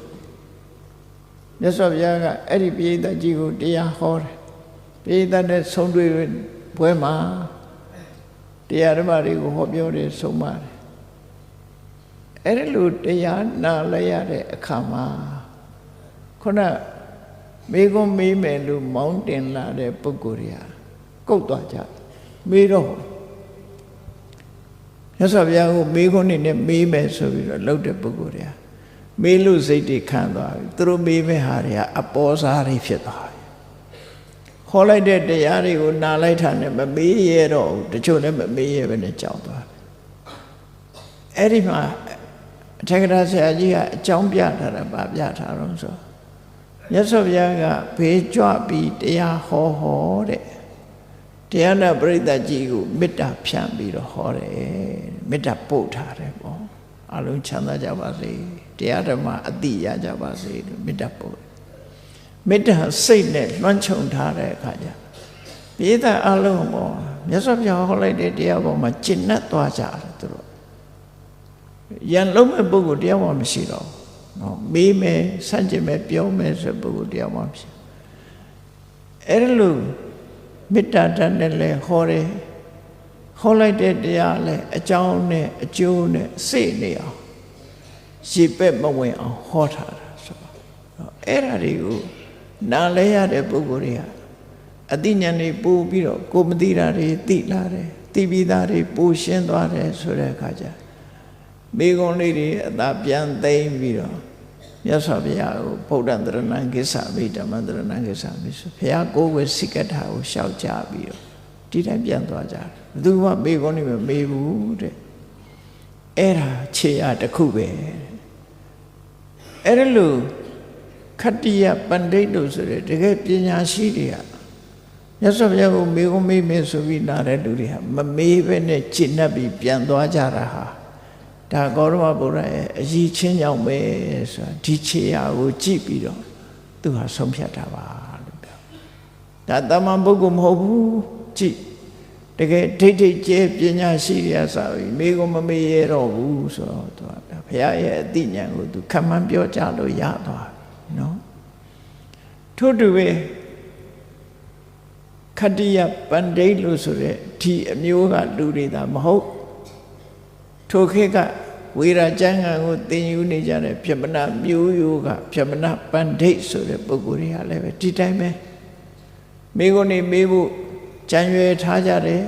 မြတ်စွာဘုရားကအဲ့ဒီပိဋကကြီးကိုတရားဟောတယ်ပိဋကနဲ့ဆုံးတွေ့ပွဲမှာတရားဓမ္မတွေကိုဟောပြောတယ်ဆုံးမတယ်အဲ့ဒီလိုတရားနာလိုက်ရတဲ့အခါမှာခုနမေကွန်မေးမယ်လို့မောင်းတင်လာတဲ့ပုဂ္ဂိုလ်တွေကကုတ်သွားကြမေးတော့မြတ်စွာဘုရားကိုမေးခွန်းနေနဲ့မေးမယ်ဆိုပြီးတော့လှုပ်တဲ့ပုဂ္ဂိုလ်တွေကမေးလို့စိတ်တွေခံသွားပြီသူတို့မေးမဲ့ဟာတွေကအပေါ်စားတွေဖြစ်သွားပြီဟောလိုက်တဲ့တရားတွေကိုနားလိုက်တာနဲ့မမေးရတော့ဘူးတချို့လည်းမမေးရပဲနဲ့ကြောက်သွားတယ်အဲ့ဒီမှာအထက်ကရာဆရာကြီးကအကြောင်းပြထားတာပါပြထားတော့ဆိုမြတ်စွာဘုရားကဘေးကြွပြီးတရားဟောတဲ့တရားနာပရိသတ်ကြီးကိုမေတ္တာဖြန့်ပြီးတော့ဟောတယ်မေတ္တာပို့ထားတယ်ပေါ့အလုံးချမ်းသာကြပါစေတရားဓမ္မအတိရကြပါစေလို့မေတ္တာပို့မေတ္တာစိတ်နဲ့လွှမ်းခြုံထားတဲ့အခါကျပိဋကအလုံးပေါ့မြတ်စွာဘုရားဟောလိုက်တဲ့တရားပေါ်မှာကျင့်납သွားကြတယ်သူတို့ရန်လုံးမဲ့ပုဂ္ဂိုလ်တရားမှမရှိတော့ဘူးနော်မေးမယ်ဆန့်ကျင်မယ်ပြောမယ်ဆိုပုဂ္ဂိုလ်တရားမှမရှိအဲ့လိုမေတ္တာဓာတ်နဲ့လည်းဟောတယ်ဟောလိုက်တဲ့တရားလည်းအကြောင်းနဲ့အကျိုးနဲ့စိတ်နေအောင်ရေပက်မဝင်အောင်ဟောထားတာဆိုတော့အဲ့ဒါတွေကိုနားလဲရတဲ့ပုဂ္ဂိုလ်တွေဟာအသိဉာဏ်တွေပို့ပြီးတော့ကိုမသိတာတွေသိလာတယ်သိပြီးသားတွေပို့ရှင်းသွားတယ်ဆိုတဲ့အခါကျမိဂုံလေးတွေအသာပြန်သိမ့်ပြီးတော့မြတ်စွာဘုရားကိုဗုဒ္ဓံတရဏံကိစ္ဆာမိဓမ္မံတရဏံကိစ္ဆာမိဆိုဘုရားကိုယ်ဝေစိကထာကိုရှောက်ကြပြီးတော့ဒီတိုင်းပြန်သွားကြတယ်ဘယ်သူမှမိဂုံတွေမမေးဘူးတဲ့အဲ့ဒါခြေရတစ်ခုပဲအဲ့ဒါလို့ခတ္တိယပန္တိတ်တို့ဆိုတဲ့တကယ်ပညာရှိတွေကမြတ်စွာဘုရားကိုမေးခွန်းမေးမယ်ဆိုပြီးလာတဲ့လူတွေဟာမမေးဘဲနဲ့ကျင့်납ပြီးပြန်သွားကြတာဟာဒါဂေါရမဗုဒ္ဓရဲ့အကြီးချင်းကြောင့်ပဲဆိုတာဒီခြေရာကိုကြည့်ပြီးတော့သူဟာဆုံးဖြတ်တာပါလို့ပြောဒါတမန်ပုဂ္ဂိုလ်မဟုတ်ဘူးကြည့်တကယ်ဒိဋ္ဌိကျဲပညာရှိရဆိုပြီးမေးခွန်းမမေးရတော့ဘူးဆိုတော့သူကဘုရားရဲ့အသိဉာဏ်ကိုသူခံမှန်းပြောကြလို့ရသွားနော်ထို့တူပဲခတ္တိယပန္တိတ်လို့ဆိုတဲ့ဒီအမျိုးကလူတွေသာမဟုတ်ထိုခေတ်ကဝေရာကျမ်းဂန်ကိုသင်ယူနေကြတဲ့ပြမနာမျိုးရိုးကပြမနာပန္ဒိတ်ဆိုတဲ့ပုဂ္ဂိုလ်တွေကလည်းပဲဒီတိုင်းပဲမိဂုဏ်နေမေးဖို့ကြံရွယ်ထားကြတယ်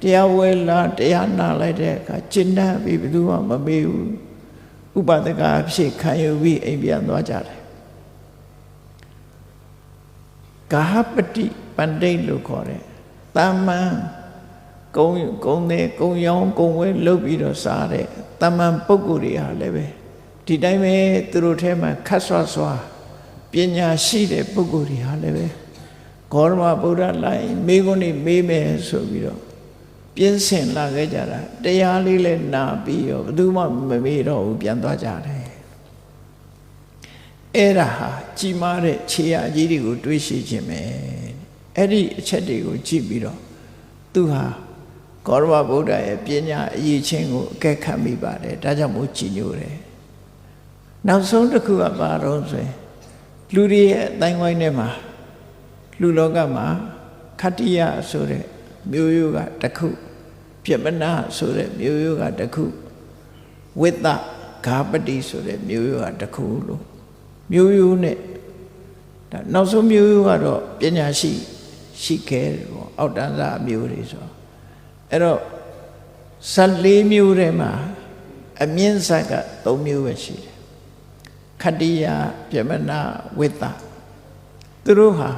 တရားဝဲလာတရားနာလိုက်တဲ့အခါကျင့်납ပြီးဘယ်သူမှမမေးဘူးဥပဒကအဖြစ်ခံယူပြီးအိမ်ပြန်သွားကြတယ်ဂဟပတိပန္ဒိတ်လို့ခေါ်တယ်တာမန်ကုံတဲ့ကုံရောင်းကုံဝဲလုပ်ပြီးတော့စားတဲ့တမန်ပုဂ္ဂိုလ်တွေဟာလည်းပဲဒီတိုင်းပဲသူတို့ထဲမှာခတ်ဆွဆွာပညာရှိတဲ့ပုဂ္ဂိုလ်တွေဟာလည်းပဲဂေါရမဗုဒ္ဓလိုက်မေးခွန်းနေမေးမယ်ဆိုပြီးတော့ပ ပြင်းစင်လာခဲ့ကြတာတရားလေးလည်းနာပြီးရောဘယ်သူမှမမေ့တော့ဘူးပြန်သွားကြတယ်အဲ့ဒါဟာကြီးမားတဲ့ခြေရာကြီးတွေကိုတွေးရှိခြင်းပဲအဲ့ဒီအချက်တွေကိုကြည့်ပြီးတော့သူဟာဂေါရမဗုဒ္ဓရဲ့ပညာအရေးချင်းကိုအကဲခတ်မိပါတယ်ဒါကြောင့်မို့ကြည်ညိုတယ်နောက်ဆုံးတစ်ခုကဘာတော့ဆိုရင်လူတွေရဲ့အတိုင်းဝိုင်းထဲမှာလူလောကမှာခတ္တိယဆိုတဲ့မျိုးရိုးကတစ်ခုပြမနာဆိုတဲ့မျိုးရိုးကတစ်ခုဝိတ္တဂါပတိဆိုတဲ့မျိုးရိုးကတစ်ခုလို့မျိုးရိုးနဲ့ဒါနောက်ဆုံးမျိုးရိုးကတော့ပညာရှိခဲ့တယ်ပေါ့အောက်တန်းစားအမျိုးတွေဆိုအဲ့တော့14မျိုးထဲမှာအမြင့်ဆက်က3မျိုးပဲရှိတယ်ခတ္တိယပြမနာဝိတ္တသူတို့ဟာ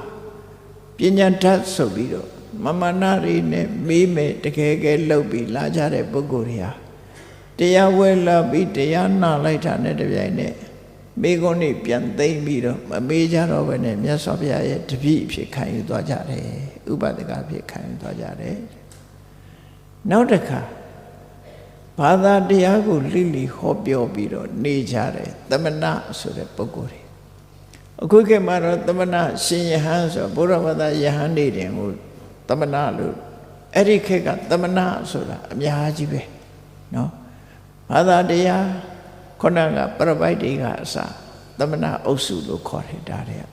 ပညာဓာတ်ဆိုပြီးတော့မမနာတွေနဲ့မေးမယ်တကယ်ကဲလှုပ်ပြီးလာကြတဲ့ပုဂ္ဂိုလ်တွေဟာတရားဝဲလာပြီးတရားနာလိုက်တာနဲ့တပြိုင်နက်မိဂုံးနေပြန်သိမ့်ပြီးတော့မမေးကြတော့ဘဲနဲ့မြတ်စွာဘုရားရဲ့တပည့်အဖြစ်ခံယူသွားကြတယ်ဥပဒကအဖြစ်ခံယူသွားကြတယ်နောက်တစ်ခါဘာသာတရားကိုလိလိဟောပြောပြီးတော့နေကြတယ်သမဏဆိုတဲ့ပုဂ္ဂိုလ်တွေအခုခေတ်မှာတော့သမဏရှင်ယဟန်ဆိုဘုရားဘာသာယဟန်တွေတင်ကိုသမဏလို့အဲ့ဒီခေတ်ကသမဏဆိုတာအများကြီးပဲနော်ဘာသာတရားခုနကပရပိုက်တွေကအစသမဏအုပ်စုလို့ခေါ်တယ်ဒါတွေက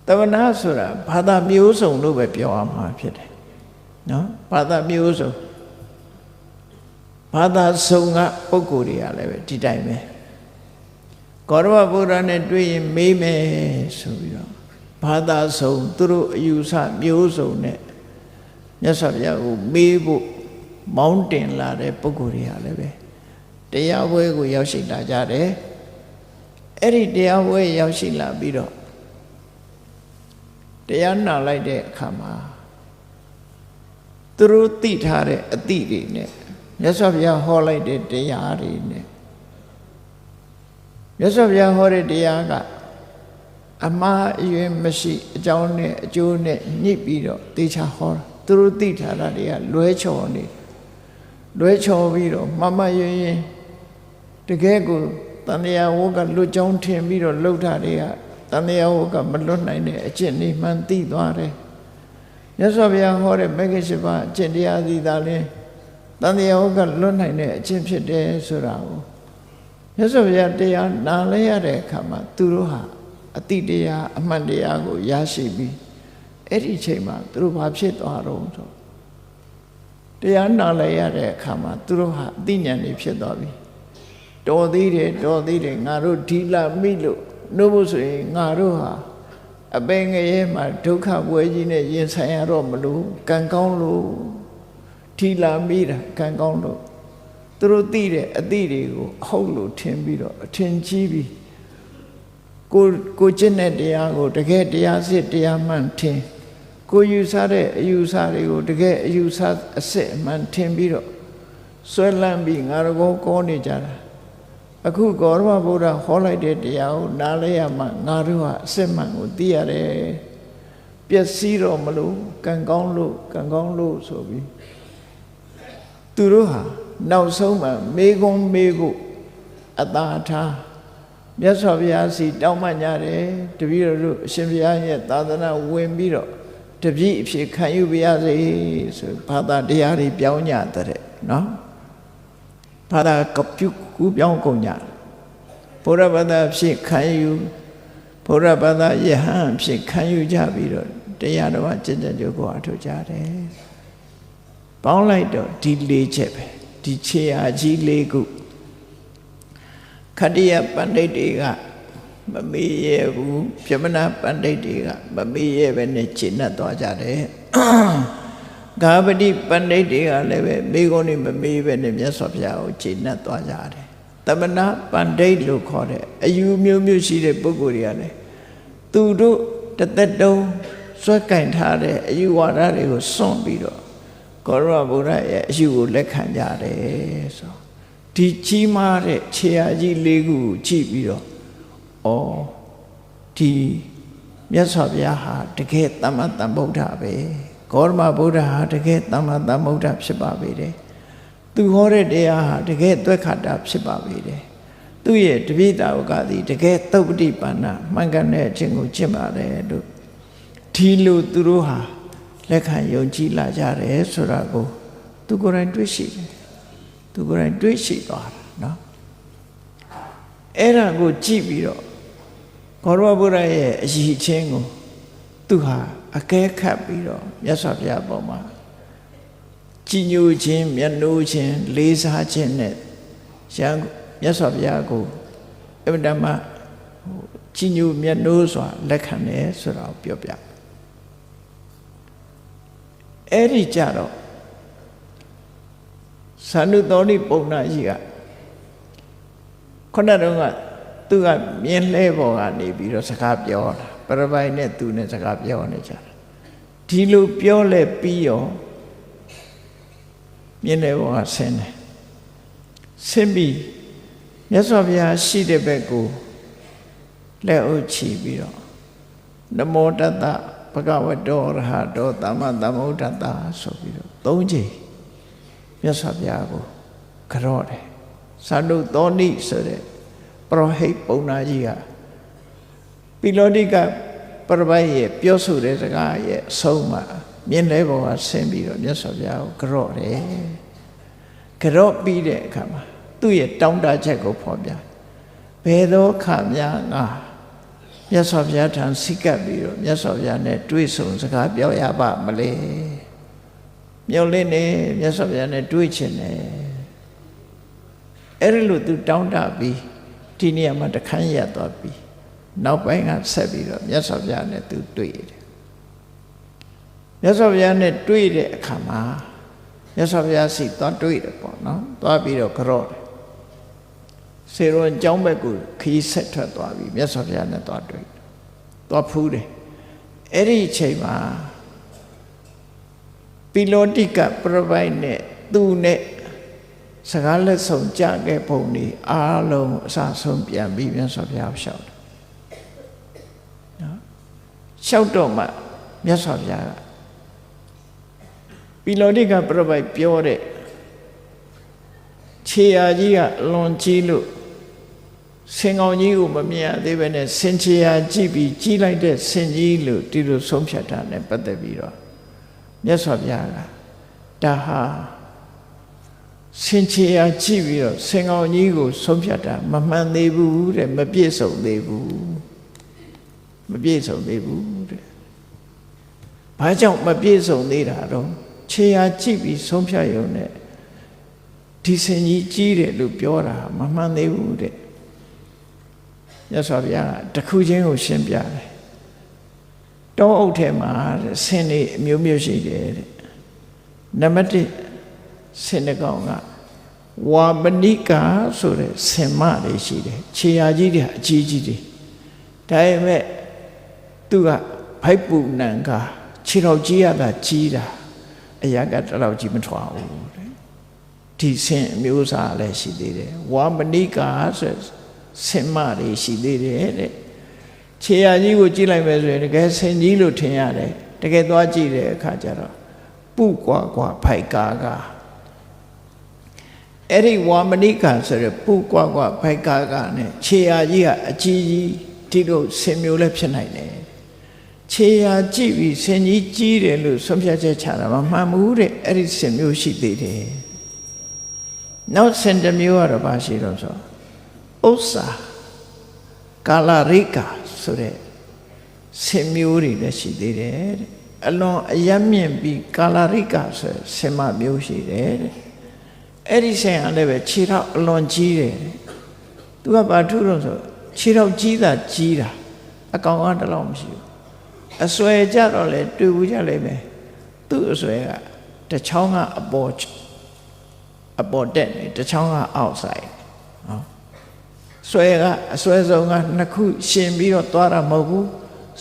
သမဏဆိုတာဘာသာမျိုးစုံလို့ပဲပြောရမှာဖြစ်တယ်နော်ဘာသာမျိုးစုံဘာသာစုံကပုဂ္ဂိုလ်တွေကလည်းပဲဒီတိုင်းပဲဂေါရမဗုဒ္ဓနဲ့တွေ့ရင်မေးမယ်ဆိုပြီးတော့ဘာသာစုံသူတို့အယူဆမျိုးစုံနဲ့မြတ်စွာဘုရားကိုမေးဖို့မောင်းတင်လာတဲ့ပုဂ္ဂိုလ်တွေကလည်းပဲတရားပွဲကိုရောက်ရှိလာကြတယ်အဲ့ဒီတရားပွဲရောက်ရှိလာပြီးတော့တရားနာလိုက်တဲ့အခါမှာသူတို့သိထားတဲ့အသည့်တွေနဲ့မြတ်စွာဘုရားဟောလိုက်တဲ့တရားတွေနဲ့မြတ်စွာဘုရားဟောတဲ့တရားကအမှားအယွင်းမရှိအကြောင်းနဲ့အကျိုးနဲ့ညှိပြီးတော့တေချာဟောတာသူတို့သိထားတာတွေကလွဲချော်နေလွဲချော်ပြီးတော့မမယွင်းရင်တကယ်ကိုတန်တရားဝကလွတ်ကြောင်းထင်ပြီးတော့လှုပ်တာတွေကတန်တရားဝကမလွတ်နိုင်တဲ့အကျင့်နေမှန်သိသွားတယ်မြတ်စွာဘုရားဟောတဲ့မဂ္ဂင်၈ပါးအကျင့်တရားစီသာလင်းတန်တရားဝကလွတ်နိုင်တဲ့အကျင့်ဖြစ်တယ်ဆိုတာကိုမြတ်စွာဘုရားတရားနာလဲရတဲ့အခါမှာသူတို့ဟာအတိတရားအမှန်တရားကိုရရှိပြီးအဲ့ဒီအချိန်မှာသူတို့ဘာဖြစ်သွားတော့ဆိုတရားနာလဲရတဲ့အခါမှာသူတို့ဟာအသိဉာဏ်တွေဖြစ်သွားပြီတော်သေးတယ်ငါတို့ဒီလာမိလို့နှုတ်ဖို့ဆိုရင်ငါတို့ဟာအပင်ငရဲမှာဒုက္ခပွဲကြီးနဲ့ရင်ဆိုင်ရတော့မလို့ကံကောင်းလို့ဒီလာမိတာကံကောင်းလို့သူတို့သိတဲ့အသည့်တွေကိုအဟုတ်လို့ထင်ပြီးတော့အထင်ကြီးပြီးကိုကျင့်တဲ့တရားကိုတကယ်တရားစစ်တရားမှန်ထင်ကိုယူဆတဲ့အယူဆတွေကိုတကယ်အယူဆအစစ်အမှန်ထင်ပြီးတော့ဆွဲလန်းပြီးငါတို့ကောနေကြတာအခုဂေါရမဗုဒ္ဓဟောလိုက်တဲ့တရားကိုနားလဲရမှငါတို့ဟာအစစ်မှန်ကိုသိရတယ်ပျက်စီးတော့မလို့ကံကောင်းလို့ဆိုပြီးသူတို့ဟာနောက်ဆုံးမှမေကုန်းမေဖို့အသာထားမြတ်စွာဘုရားစီတောင်းပန်ကြတယ်တပည့်တော်တို့အရှင်ဘုရားရဲ့သာသနာဝင်ပြီးတော့တပည့်အဖြစ်ခံယူပါရစေဆိုဘာသာတရားတွေပြောင်းကြတဲ့နော်ဘာသာကပြုကူပြောင်းကုန်ကြဘုရားဘာသာဖြစ်ခံယူဘုရားဘာသာယဟန်ဖြစ်ခံယူကြပြီးတော့တရားတော်ကျင့်ကြံကြိုးကိုအထောက်ကြတယ်ပေါင်းလိုက်တော့ဒီ၄ချက်ပဲဒီခြေအားကြီး၄ခုခတ္တိယပန္တိတ်တွေကမမေ့ရဘူးပြမနာပန္တိတ်တွေကမမေ့ရပဲနဲ့ရှင်းတတ်သွားကြတယ်ဂါပတိပန္တိတ်တွေကလည်းပဲမိဂုံးနေမမေ့ပဲနဲ့မြတ်စွာဘုရားကိုရှင်းတတ်သွားကြတယ်သမဏပန္တိတ်လို့ခေါ်တဲ့အယူမျိုးရှိတဲ့ပုဂ္ဂိုလ်တွေကလည်းသူတို့တသက်တုံးစွဲကင်ထားတဲ့အယူဝါဒတွေကိုစွန့်ပြီးတော့ဂေါရမဗုဒ္ဓရဲ့အယူကိုလက်ခံကြတယ်ဆိုဒီကြီးမားတဲ့ခြေရာကြီး၄ခုကိုကြည့်ပြီးတော့ဒီမြတ်စွာဘုရားဟာတကယ်သမ္မာသမ္ဗုဒ္ဓပဲ ဂေါတမဗုဒ္ဓဟာတကယ်သမ္မာသမ္ဗုဒ္ဓဖြစ်ပါပေတယ်သူဟောတဲ့တရားဟာတကယ်သွက်ခတာဖြစ်ပါပေတယ်သူ့ရဲ့တပိတာဝကသည်တကယ်သုပ္ပတိပါဏမှန်ကန်တဲ့အခြင်းကိုကျင့်ပါတယ်လို့ဒီလိုသူတို့ဟာလက်ခံယုံကြည်လာကြတယ်ဆိုတာကိုသူကိုယ်တိုင်တွေ့ရှိတယ်သူကိုယ်တိုင်တွေ့ရှိသွားတာနော်အဲ့ဒါကိုကြည့်ပြီးတော့ဂေါတမဗုဒ္ဓရဲ့အရည်အချင်းကိုသူဟာအကဲခတ်ပြီးတော့မြတ်စွာဘုရားပေါ်မှာကြည်ညိုခြင်းမျက်နှိုးခြင်းလေးစားခြင်းနဲ့မြတ်စွာဘုရားကိုအမှန်တမ်းကြည်ညိုမျက်နှိုးစွာလက်ခံတယ်ဆိုတာကိုပြောပြအဲ့ဒီကြတော့သန္ဓုသောဏိပုံနာကြီးကခုနတုန်းကသူကမြင်းလှဲပေါ်ကနေပြီးတော့စကားပြောတာပရပိုင်နဲ့သူနဲ့စကားပြောနေကြတာဒီလိုပြောလဲပြီးရောမြင်းလှဲပေါ်ကဆင်းတယ်ဆင်းပြီးမြတ်စွာဘုရားရှိတဲ့ဘက်ကိုလက်အုပ်ချီပြီးတော့နမောတတ္တဘဂဝတောရဟတောသမ္မာသမ္ဗုဒ္ဓတ္တဆိုပြီးတော့၃ချိန်မြတ်စွာဘုရားကိုကြော့တယ်သန္ဓုသောဏိဆိုတဲ့ပရောဟိတ်ပုံနာကြီးကပိလောတိကပရပိုက်ရဲ့ပြောဆိုတဲ့စကားရဲ့အဆုံးမှာမြင်းလဲပေါ်ကဆင်းပြီးတော့မြတ်စွာဘုရားကိုကြော့တယ်ကြော့ပြီးတဲ့အခါမှာသူ့ရဲ့တောင်းတချက်ကိုဖော်ပြဘယ်သောခါများငါမြတ်စွာဘုရားထံစိတ်ကပ်ပြီးတော့မြတ်စွာဘုရားနဲ့တွေ့ဆုံစကားပြောရပါမလဲမျောလင်းနေမြတ်စွာဘုရားနဲ့တွေ့ချင်တယ်အဲ့လိုသူတောင်းတပြီးဒီနေရာမှာတခန်းရသွားပြီးနောက်ပိုင်းကဆက်ပြီးတော့မြတ်စွာဘုရားနဲ့သူတွေ့တယ်မြတ်စွာဘုရားနဲ့တွေ့တဲ့အခါမှာမြတ်စွာဘုရားစီသွားတွေ့တယ်ပေါ့နော်သွားပြီးတော့ကြော့တယ်စေရွန်ကျောင်းဘက်ကိုခီးဆက်ထွက်သွားပြီးမြတ်စွာဘုရားနဲ့သွားတွေ့သွားဖူးတယ်အဲ့ဒီအချိန်မှာပိလောတိကပရပိုက်နဲ့သူနဲ့စကားလက်ဆောင်ကြခဲ့ပုံဒီအားလုံးအစဆုံးပြန်ပြီးမြတ်စွာဘုရားလျှောက်တယ်နော်လျှောက်တော့မှမြတ်စွာဘုရားကပိလောတိကပရပိုက်ပြောတဲ့ခြေရာကြီးကလွန်ကြီးလို့ဆင်ကောင်ကြီးကိုမမြင်ရသေးပဲနဲ့ဆင်ခြေရာကြည့်ပြီးကြီးလိုက်တဲ့ဆင်ကြီးလို့ဒီလိုဆုံးဖြတ်တာနဲ့ပတ်သက်ပြီးတော့မြတ်စွာဘုရားကဒါဟာဆင်ခြေရာကြည့်ပြီးတော့ဆင်ကောင်ကြီးကိုဆုံးဖြတ်တာမမှန်သေးဘူးတဲ့မပြည့်စုံသေးဘူးမပြည့်စုံသေးဘူးတဲ့ဘာကြောင့်မပြည့်စုံသေးတာတော့ခြေရာကြည့်ပြီးဆုံးဖြတ်ရုံနဲ့ဒီဆင်ကြီးကြီးတယ်လို့ပြောတာမမှန်သေးဘူးတဲ့မြတ်စွာဘုရားတခုချင်းကိုရှင်းပြတယ်တောအုပ်ထဲမှာဆင်တွေအမျိုးမျိုးရှိတယ်တဲ့နံပါတ်1ဆင်တစ်ကောင်ကဝါမဏိကာဆိုတဲ့ဆင်မတွေရှိတယ်ခြေရာကြီးတွေအကြီးကြီးတွေဒါပေမဲ့သူကဖိုက်ပူနံကခြေတော်ကြီးရတာကြီးတာအရာကတလောက်ကြီးမထွားဘူးတဲ့ဒီဆင်အမျိုးအစားလည်းရှိသေးတယ်ဝါမဏိကာဆိုဆင်မတွေရှိသေးတယ်တဲ့ခြေရာကြီးကိုကြည့်လိုက်မယ်ဆိုရင်တကယ်ဆင်ကြီးလို့ထင်ရတယ်တကယ်သွားကြည့်တဲ့အခါကျတော့ပုကွာကွာဖိုက်ကာကအဲ့ဒီဝါမဏိကာဆိုရပုကွာကွာဖိုက်ကာကနဲ့ခြေရာကြီးကအကြီးကြီးဒီလိုဆင်မျိုးလည်းဖြစ်နိုင်တယ်ခြေရာကြည့်ပြီးဆင်ကြီးကြီးတယ်လို့ဆုံးဖြတ်ချက်ချတာမမှန်ဘူးတဲ့အဲ့ဒီဆင်မျိုးရှိသေးတယ်နောက်ဆင်တစ်မျိုးကတော့ဘာရှိတော့ဆိုဥစ္စာကာလရိကာဆိုတဲ့ဆင်မျိုးတွေလည်းရှိသေးတယ်တဲ့အလွန်အယံမြင့်ပြီးကာလရိကာဆိုဆင်မမျိုးရှိတယ်တဲ့အဲ့ဒီဆင်ကလည်းပဲခြေထောက်အလွန်ကြီးတယ်သူကဘာထူးလို့ဆိုခြေထောက်ကြီးတာကြီးတာအကောင်ကတလောက်မရှိဘူးအစွဲကြတော့လေတွေ့ဘူးကြလိမ့်မယ်သူ့အစွဲကတစ်ချောင်းကအပေါ်တက်နေတစ်ချောင်းကအောက်ဆိုင်ဟောဆွဲကအစွဲဆုံးကနှစ်ခုရှင်ပြီးတော့သွားတာမဟုတ်ဘူး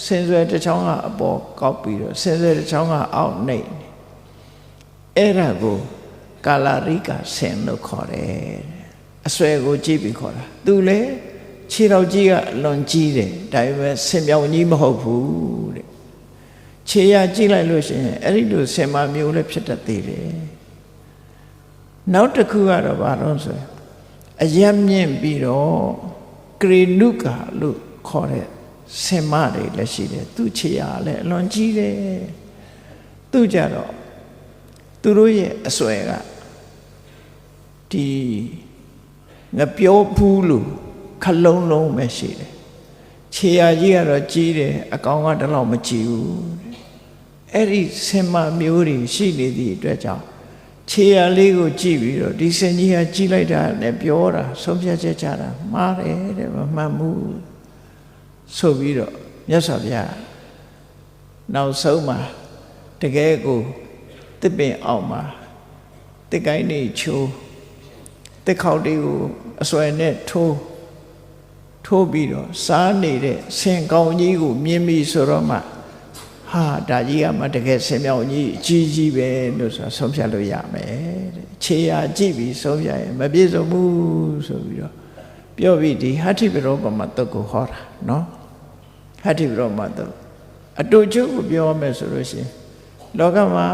ဆင်ဆွဲတစ်ချောင်းကအပေါ်ကောက်ပြီးတော့ဆင်ဆွဲတစ်ချောင်းကအောက်နှိပ်နေအဲ့ဒါကိုကာလရိကာဆင်လို့ခေါ်တယ်အစွဲကိုကြည့်ပြီးခေါ်တာသူလေခြေတော်ကြီးကအလွန်ကြီးတယ်ဒါပေမဲ့ဆင်ပြောင်ကြီးမဟုတ်ဘူးတဲ့ ခြေရာကြည့်လိုက်လို့ရှိရင်အဲ့ဒီလိုဆင်မာမျိုးလည်းဖြစ်တတ်သေးတယ်နောက်တစ်ခုကတော့ဘာလို့ဆိုရင်အယက်မြင့်ပြီးတော့ကရေနုကာလို့ခေါ်တဲ့ဆင်မတွေလည်းရှိတယ်သူ့ခြေရာလည်းအလွန်ကြီးတယ်သူကြတော့သူတို့ရဲ့အစွဲကဒီငပြောဘူးလို့ခလုံးလုံးပဲရှိတယ်ခြေရာကြီးကတော့ကြီးတယ်အကောင်ကတလောက်မကြီးဘူးအဲ့ဒီဆင်မမျိုးတွေရှိနေသည့်အတွက်ကြောင့်ခြေရာလေးကိုကြည့်ပြီးတော့ဒီဆင်ကြီးကကြီးလိုက်တာနဲ့ပြောတာဆုံးဖြတ်ချက်ချတာမှားတယ်တဲ့မမှန်ဘူးဆိုပြီးတော့မြတ်စွာဘုရားနောက်ဆုံးမှာတကယ်ကိုတစ်ပင်အောင်မှာတစ်ကိုင်းနေချိုးတစ်ခေါက်လေးကိုအစွဲနဲ့ထိုးပြီးတော့စားနေတဲ့ဆင်ကောင်းကြီးကိုမြင်ပြီဆိုတော့မှဟာဒါကြီးကမှတကယ်ဆင်မြောင်ကြီးအကြီးကြီးပဲလို့ဆိုတာဆုံးဖြတ်လို့ရမယ်တဲ့ခြေရာကြည့်ပြီးဆုံးဖြတ်ရင်မပြည့်စုံဘူးဆိုပြီးတော့ပြောပြီးဒီဟဋ္ဌိပရောပမတုတ်ကိုဟောတာနော်ဟဋ္ဌိပရောပမတုတ်အတူတူကိုပြောမယ်ဆိုလို့ရှိရင်လောကမှာ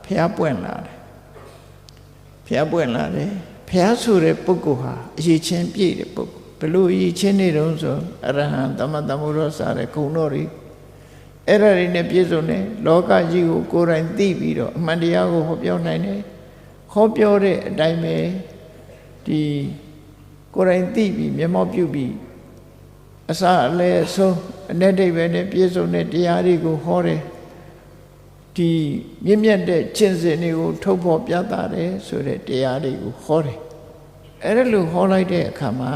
ဖျားပွင့်လာတယ်ဖျားပွင့်လာတယ်ဖျားဆိုတဲ့ပုဂ္ဂိုလ်ဟာအရေးချင်းပြည့်တဲ့ပုဂ္ဂိုလ်ဘလို့အရေးချင်းနေတုံးဆိုအရဟံသမတမုရောစာတဲ့ဂုဏ်တော်တွေအဲ့ဒါတွေနဲ့ပြည့်စုံတယ်လောကကြီးကိုကိုယ်တိုင်သိပြီးတော့အမှန်တရားကိုဟောပြောနိုင်တယ်ဟောပြောတဲ့အတိုင်းပဲဒီကိုယ်တိုင်သိပြီးမျက်မှောက်ပြုပြီးအစအလယ်ဆုံးအ내ဒိဗ္ဗေနဲ့ပြည့်စုံတဲ့တရားတွေကိုဟောတယ်ဒီမြင့်မြတ်တဲ့ကျင့်စဉ်တွေကိုထုတ်ဖော်ပြသတယ်ဆိုတဲ့တရားတွေကိုဟောတယ်အဲ့ဒါလိုဟောလိုက်တဲ့အခါမှာ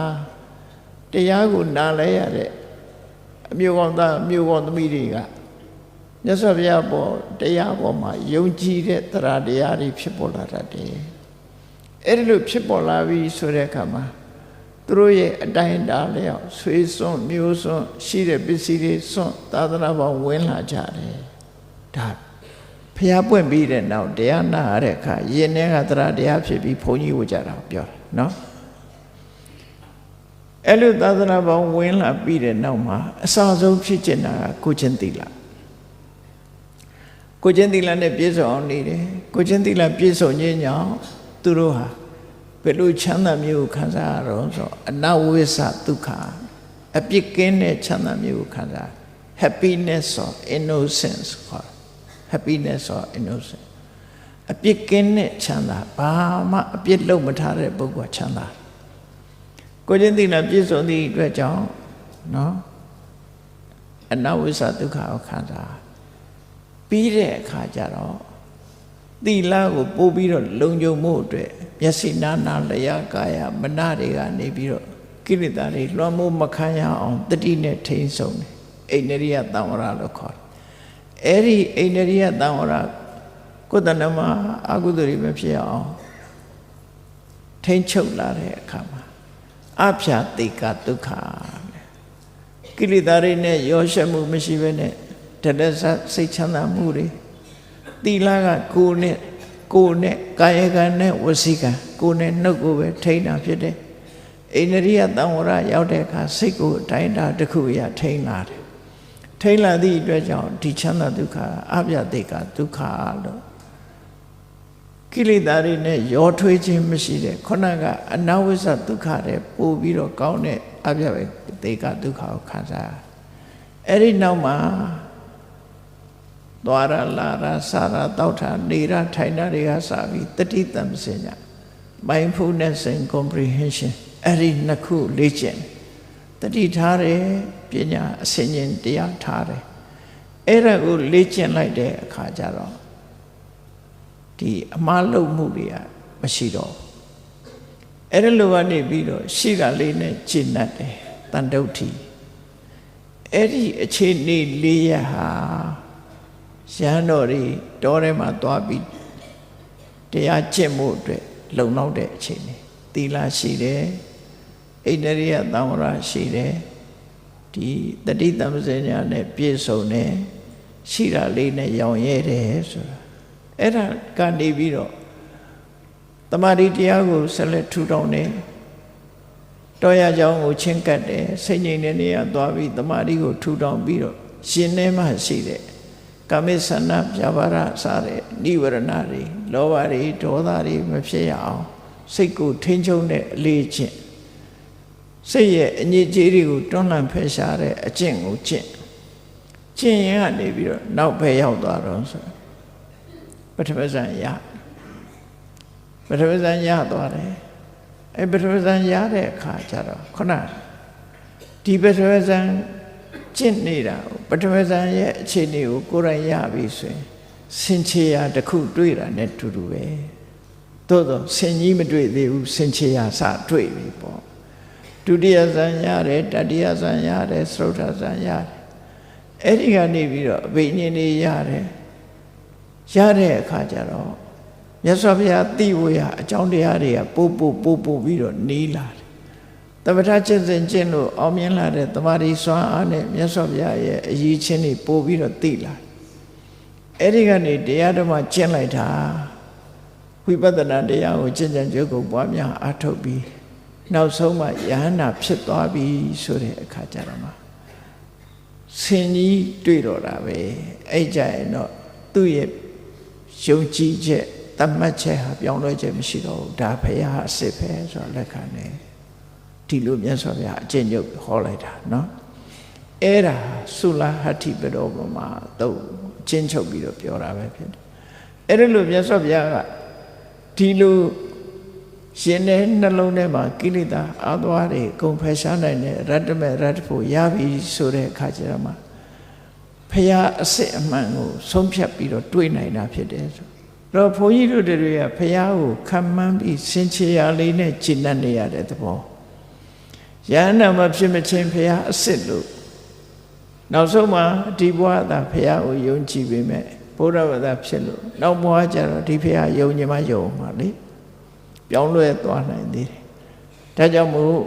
တရားကိုနားလဲရတဲ့အမျိုးကောင်းသားအမျိုးကောင်းသမီးတွေကမြတ်စွာဘုရားပေါ်တရားပေါ်မှာယုံကြည်တဲ့တရားတရားတွေဖြစ်ပေါ်လာတတ်တယ်အဲ့ဒါလိုဖြစ်ပေါ်လာပြီဆိုတဲ့အခါမှာသူတို့ရဲ့အတိုင်းအတာလျောက်ဆွေးစွန့်မျိုးစွန့်ရှိတဲ့ပစ္စည်းတွေစွန့်သာသနာပေါင်းဝင်လာကြတယ်ဒါဖျားပွင့်ပြီးတဲ့နောက်တရားနာရတဲ့အခါယင်ထဲကတရားတရားဖြစ်ပြီးဘုန်းကြီးဝကြတာပြောတာနော်အဲ့လိုသာသနာပေါင်းဝင်လာပြီးတဲ့နောက်မှာအစဆုံးဖြစ်ကျင်တာကကိုချင်းသီလကိုချင်းသီလနဲ့ပြည့်စုံအောင်နေတယ်ကိုချင်းသီလပြည့်စုံခြင်းကြောင့်သူတို့ဟာဘယ်လိုချမ်းသာမျိုးခံစားရတော့ဆိုအနဝိသဒုက္ခအပြစ်ကင်းတဲ့ချမ်းသာမျိုးခံစား happiness or innocence ခေါ် happiness or innocence အပြစ်ကင်းတဲ့ချမ်းသာဘာမှအပြစ်လုပ်မထားတဲ့ပုဂ္ဂိုလ်ချမ်းသာကိုချင်းသီလပြည့်စုံသည့်အတွက်ကြောင့်နော်အနဝိသဒုက္ခကိုခံစားပြီးတဲ့အခါကျတော့သီလကိုပို့ပြီးတော့လုံခြုံမှုအတွက်မျက်စိနာနာလျာကာယမနတွေကနေပြီးတော့ကိလေသာတွေလွှမ်းမိုးမခံရအောင်တတိနဲ့ထိန်းဆုံးတယ်အိန္ဒိယသံဝရလို့ခေါ်တယ်အဲ့ဒီအိန္ဒိယသံဝရကိုယ်တဏ္ဍမှာအကုသိုလ်တွေမဖြစ်အောင်ထိန်းချုပ်လာတဲ့အခါမှာအဖျာတိကဒုက္ခကိလေသာတွေနဲ့ရောရှက်မှုမရှိဘဲနဲ့တတဆစိတ်ချမ်းသာမှုတွေသီလကကိုယ်နဲ့ကာယကံနဲ့ဝစီကံကိုယ်နဲ့နှုတ်ကိုပဲထိန်းတာဖြစ်တယ်အိန္ဒိယသံဝရရောက်တဲ့အခါစိတ်ကိုအတိုင်းတာတစ်ခုအရထိန်းလာတယ်ထိန်းလာသည့်အတွက်ကြောင့်ဒီချမ်းသာဒုက္ခအဖျာတိကဒုက္ခလို့ကိလေသာတွေနဲ့ရောထွေးခြင်းမရှိတဲ့ခုနကအနဝိဇ္ဇဒုက္ခတွေပို့ပြီးတော့ကောင်းတဲ့အပြည့်တေကဒုက္ခကိုခံစားအဲ့ဒီနောက်မှာသွားရလာရစားရတောက်တာနေရထိုင်တာတွေကစပြီးတတိတံစင်ညာ mindfulness and comprehension အဲ့ဒီနှစ်ခုလေ့ကျင့်တတိထားတယ်ပညာအစဉ်ချင်းတရားထားတယ်အဲ့ဒါကိုလေ့ကျင့်လိုက်တဲ့အခါကျတော့ဒီအမှားလုပ်မှုတွေကမရှိတော့အဲ့ဒီလိုကနေပြီးတော့ရှိတာလေးနဲ့ကျင့်တတ်တယ်တန်တုဋ္ဌိအဲ့ဒီအခြေအနေလေးရဟာရဟန်းတော်တွေတောထဲမှာသွားပြီးတရားကျင့်မှုအတွက်လုံလောက်တဲ့အခြေအနေသီလရှိတယ်ဣန္ဒြိယသံဝရရှိတယ်ဒီတတိတမ္ပဇ္ဇညာနဲ့ပြည့်စုံတယ်ရှိတာလေးနဲ့ရောင်ရဲတယ်ဆိုတာအဲ့ဒါကနေပြီးတော့တမာတိတရားကိုဆက်လက်ထူထောင်တယ်တောရကြောင်းကိုချင်းကပ်တယ်စိတ်ငြိမ်တဲ့နေရာသွားပြီးတမာတိကိုထူထောင်ပြီးတော့ရှင်ထဲမှာရှိတဲ့ ကာမိဆန္ဒပြဘာရစတဲ့နိဝရဏတွေလောဘတွေဒေါသတွေမဖြစ်ရအောင်စိတ်ကိုထိန်းချုပ်တဲ့အလေးအကျင့်စိတ်ရဲ့အညစ်အကြေးတွေကိုတွန်းလှန်ဖယ်ရှားတဲ့အကျင့်ကိုကျင့်ရင်ကနေပြီးတော့နောက်ပဲရောက်သွားတော့ဆိုပထမဇန်ရသွားတယ်အဲပထမဇန်ရတဲ့အခါကျတော့ခုနဒီပထမဇန်ကျင့်နေတာပထမဇန်ရဲ့အခြေအနေကိုကိုယ်တိုင်ရပြီဆိုရင်စင်ချေရာတစ်ခုတွေ့တာနဲ့တူတူပဲသို့တော့စင်ကြီးမတွေ့သေးဘူးစင်ချေရာစတွေ့ပြီပေါ့ဒုတိယဇန်ရတယ်တတိယဇန်ရတယ်သရုတ်ထဇန်ရတယ်အဲ့ဒီကနေပြီးတော့အဘိညာဉ်တွေရတယ်ရတဲ့အခါကျတော့မြတ်စွာဘုရားသိဝရအကြောင်းတရားတွေကပို့ပြီးတော့နီးလာတယ်သမထကျင့်စဉ်ကျင့်လို့အောင်မြင်လာတဲ့တမာတိစွမ်းအားနဲ့မြတ်စွာဘုရားရဲ့အရေးချင်းတွေပို့ပြီးတော့သိလာအဲ့ဒီကနေတရားဓမ္မကျင့်လိုက်တာဝိပဿနာတရားကိုကျင့်ကြံကြိုးကိုပွားများအားထုတ်ပြီးနောက်ဆုံးမှယဟန္တာဖြစ်သွားပြီဆိုတဲ့အခါကျတော့မှဆင်ကြီးတွေ့တော့တာပဲအဲ့ကြရင်တော့သူ့ရဲ့ယုံကြည်ချက်တတ်မှတ်ချက်ဟာပြောင်းလဲချက်မရှိတော့ဘူးဒါဘုရားအစစ်ပဲဆိုတော့လက်ခံတယ်ဒီလိုမြတ်စွာဘုရားအကျင့်ချုပ်ဟောလိုက်တာနော်အဲ့ဒါသုလဟတ္ထိပရောပမာတော့ကျင့်ချုပ်ပြီးတော့ပြောတာပဲဖြစ်တယ်အဲ့ဒီလိုမြတ်စွာဘုရားကဒီလိုရှင်တဲ့နှလုံးထဲမှာကိလေသာအာသွားတွေအကုန်ဖယ်ရှားနိုင်တဲ့ရတ္တမေရတ္တဖို့ရပြီဆိုတဲ့အခါကျတော့မှဘုရားအစစ်အမှန်ကိုဆုံးဖြတ်ပြီးတော့တွေးနိုင်တာဖြစ်တယ်ဆိုတော့ဘုန်းကြီးတို့တွေကဘုရားကိုခံမှန်းပြီးစင်ချေရာလေးနဲ့ကျင့်တတ်နေရတဲ့သဘောယန္နာမဖြစ်မချင်းဘုရားအစစ်လို့နောက်ဆုံးမှာဒီဘဝသာဘုရားကိုယုံကြည်ပေမဲ့ဘုရားဘာသာဖြစ်လို့နောက်ဘဝကျတော့ဒီဘုရားယုံကြည်မှယုံမှာလေပြောင်းလဲသွားနိုင်သေးတယ်ဒါကြောင့်မို့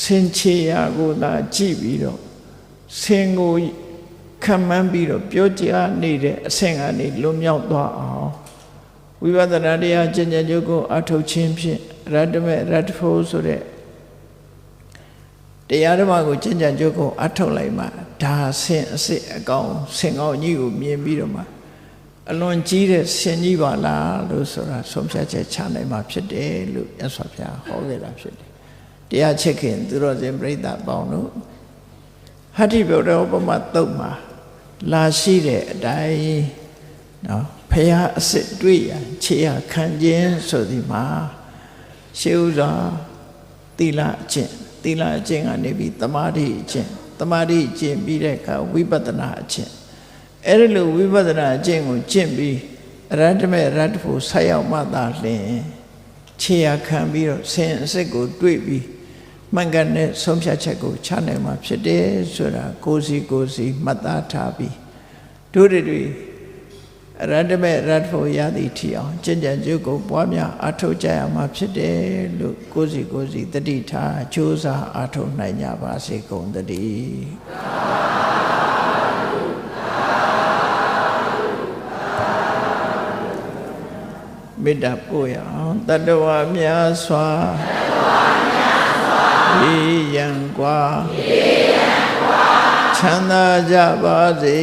စင်ချေရာကိုသာကြည့်ပြီးတော့စင်ကိုခံမှန်းပြီးတော့ပြောကြားနေတဲ့အဆင့်ကနေလွန်မြောက်သွားအောင်ဝိပဿနာတရားကျင့်ကြံကြိုးကိုအထုတ်ခြင်းဖြင့်ရတ္တမေရတ္တဖို့ဆိုတဲ့တရားဓမ္မကိုကျင့်ကြံကြိုးကိုအထုတ်လိုက်မှဒါဆင်အစစ်အကောင်ဆင်ကောင်းကြီးကိုမြင်ပြီးတော့မှအလွန်ကြီးတဲ့ဆင်ကြီးပါလားလို့ဆိုတာဆုံးဖြတ်ချက်ချနိုင်မှာဖြစ်တယ်လို့မြတ်စွာဘုရားဟောခဲ့တာဖြစ်တယ်တရားချစ်ခင်သူတော်စင်ပြိဿပေါင်းတို့ဟတ္တိဗုဒ္ဓဥပမာသုတ်မှာလာရှိတဲ့အတိုင်းနော်ဘုရားအစစ်တွေ့ရခြေရခံခြင်းဆိုဒီမှာရှေးဥစွာသီလအကျင့်ကနေပြီးသမာဓိအကျင့်ပြီးတဲ့အခါဝိပဿနာအကျင့်အဲ့ဒီလိုဝိပဿနာအကျင့်ကိုကျင့်ပြီးရတ္တမေရတ္တဖို့ဆက်ရောက်မှသာလျှင်ခြေရခံပြီးတော့ဆင်အစစ်ကိုတွေ့ပြီးမှန်ကန်တဲ့ဆုံးဖြတ်ချက်ကိုချနိုင်မှာဖြစ်တယ်ဆိုတာကိုယ်စီမှတ်သားထားပြီးတို့တွေရတ္တမေရတ္တဖို့ရသည်ထီအောင်ကျင့်ကြံကြိုးကိုပွားများအထောက်ကြရမှာဖြစ်တယ်လို့ကိုယ်စီတတိထားကြိုးစားအထောက်နိုင်ကြပါစေကုန်သတည်းမေတ္တာပို့ရအောင်တတ္တဝါများစွာဤယံကွာချမ်းသာကြပါစေ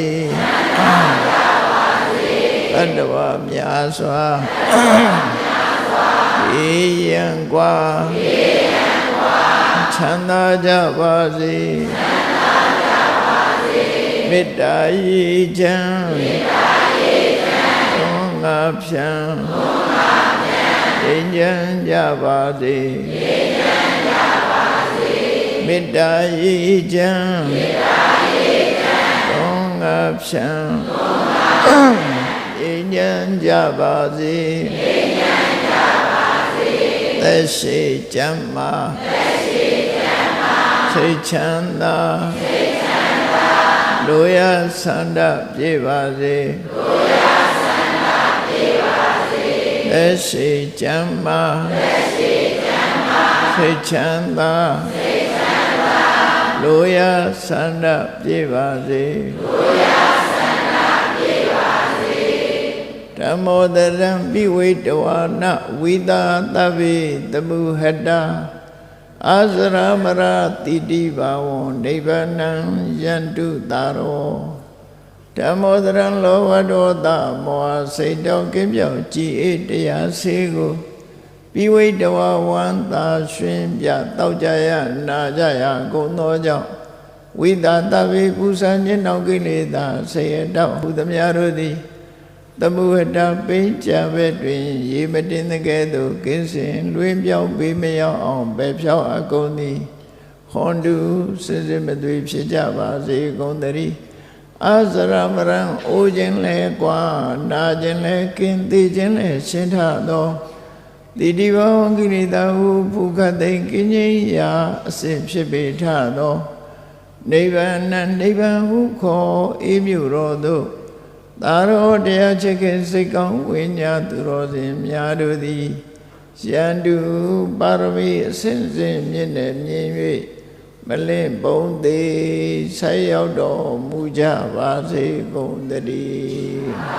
တတ္တဝါများစွာဤယံကွာချမ်းသာကြပါစေမေတ္တာဤချမ်းငါဖြံဉ္ဉံကြပါစေမေတ္တာဤချမ်းငါဖြံဉ္ဉံကြပါစေသက်ရှိကျမ်းမာစိတ်ချမ်းသာလူရဆန္ဒပြေပါစေသက်ရှိကျမ်းမာစိတ်ချမ်းသာလူရဆန္ဒပြေပါစေဓမ္မောတရံပိဝေတဝါနဝိသာသဗ္ဗေတမှုဟတအာဇရမရတိတိဘာဝံနိဗ္ဗာနံယန္တုတာရော ဓမ္မောတရံလောဘဒေါသမောဟစိတ်တောကင်းပြောက်ကြည်အေးတရားစေကိုပိဝိတဝဝန္တာရှင်ပြတောက်ကြရနာကြရကုန်သောကြောင့်ဝိသတဗေပူဇာညနှောင်ကိလေသာဆေယတောဟုသမျှတို့သည်သမုဟတပိဉ္ကြဘက်တွင်ရေမတင်တဲ့ကဲ့သို့ကင်းစင်လွင်ပြောင်းပေးမရောက်အောင်ပဲဖြောင်းအကုန်သည်ဟွန်တုစင်စစ်မသွေဖြစ်ကြပါစေကုန်သတည်းအာဇရမရံအိုခြင်းလဲကွာနာခြင်းလဲကင်းသိခြင်းလဲရှင်းထသောတိတိဘောကိလေသာဟုဖုခတ်သိကင်းခြင်းရာအစစ်ဖြစ်ပေထသောနိဗ္ဗာန်နိဗ္ဗာန်ဟုခေါ်အေးမြူတော်သို့သာရောတရားချစ်ခင်စိတ်ကောင်းဝိညာသူတော်စင်များတို့သည်ရန်သူပါရမီအစဉ်စဉ်မြင့်နေမြင်၍မလင့်ပုံသေးဆက်ရောက်တော်မူကြပါစေကုန်သတည်း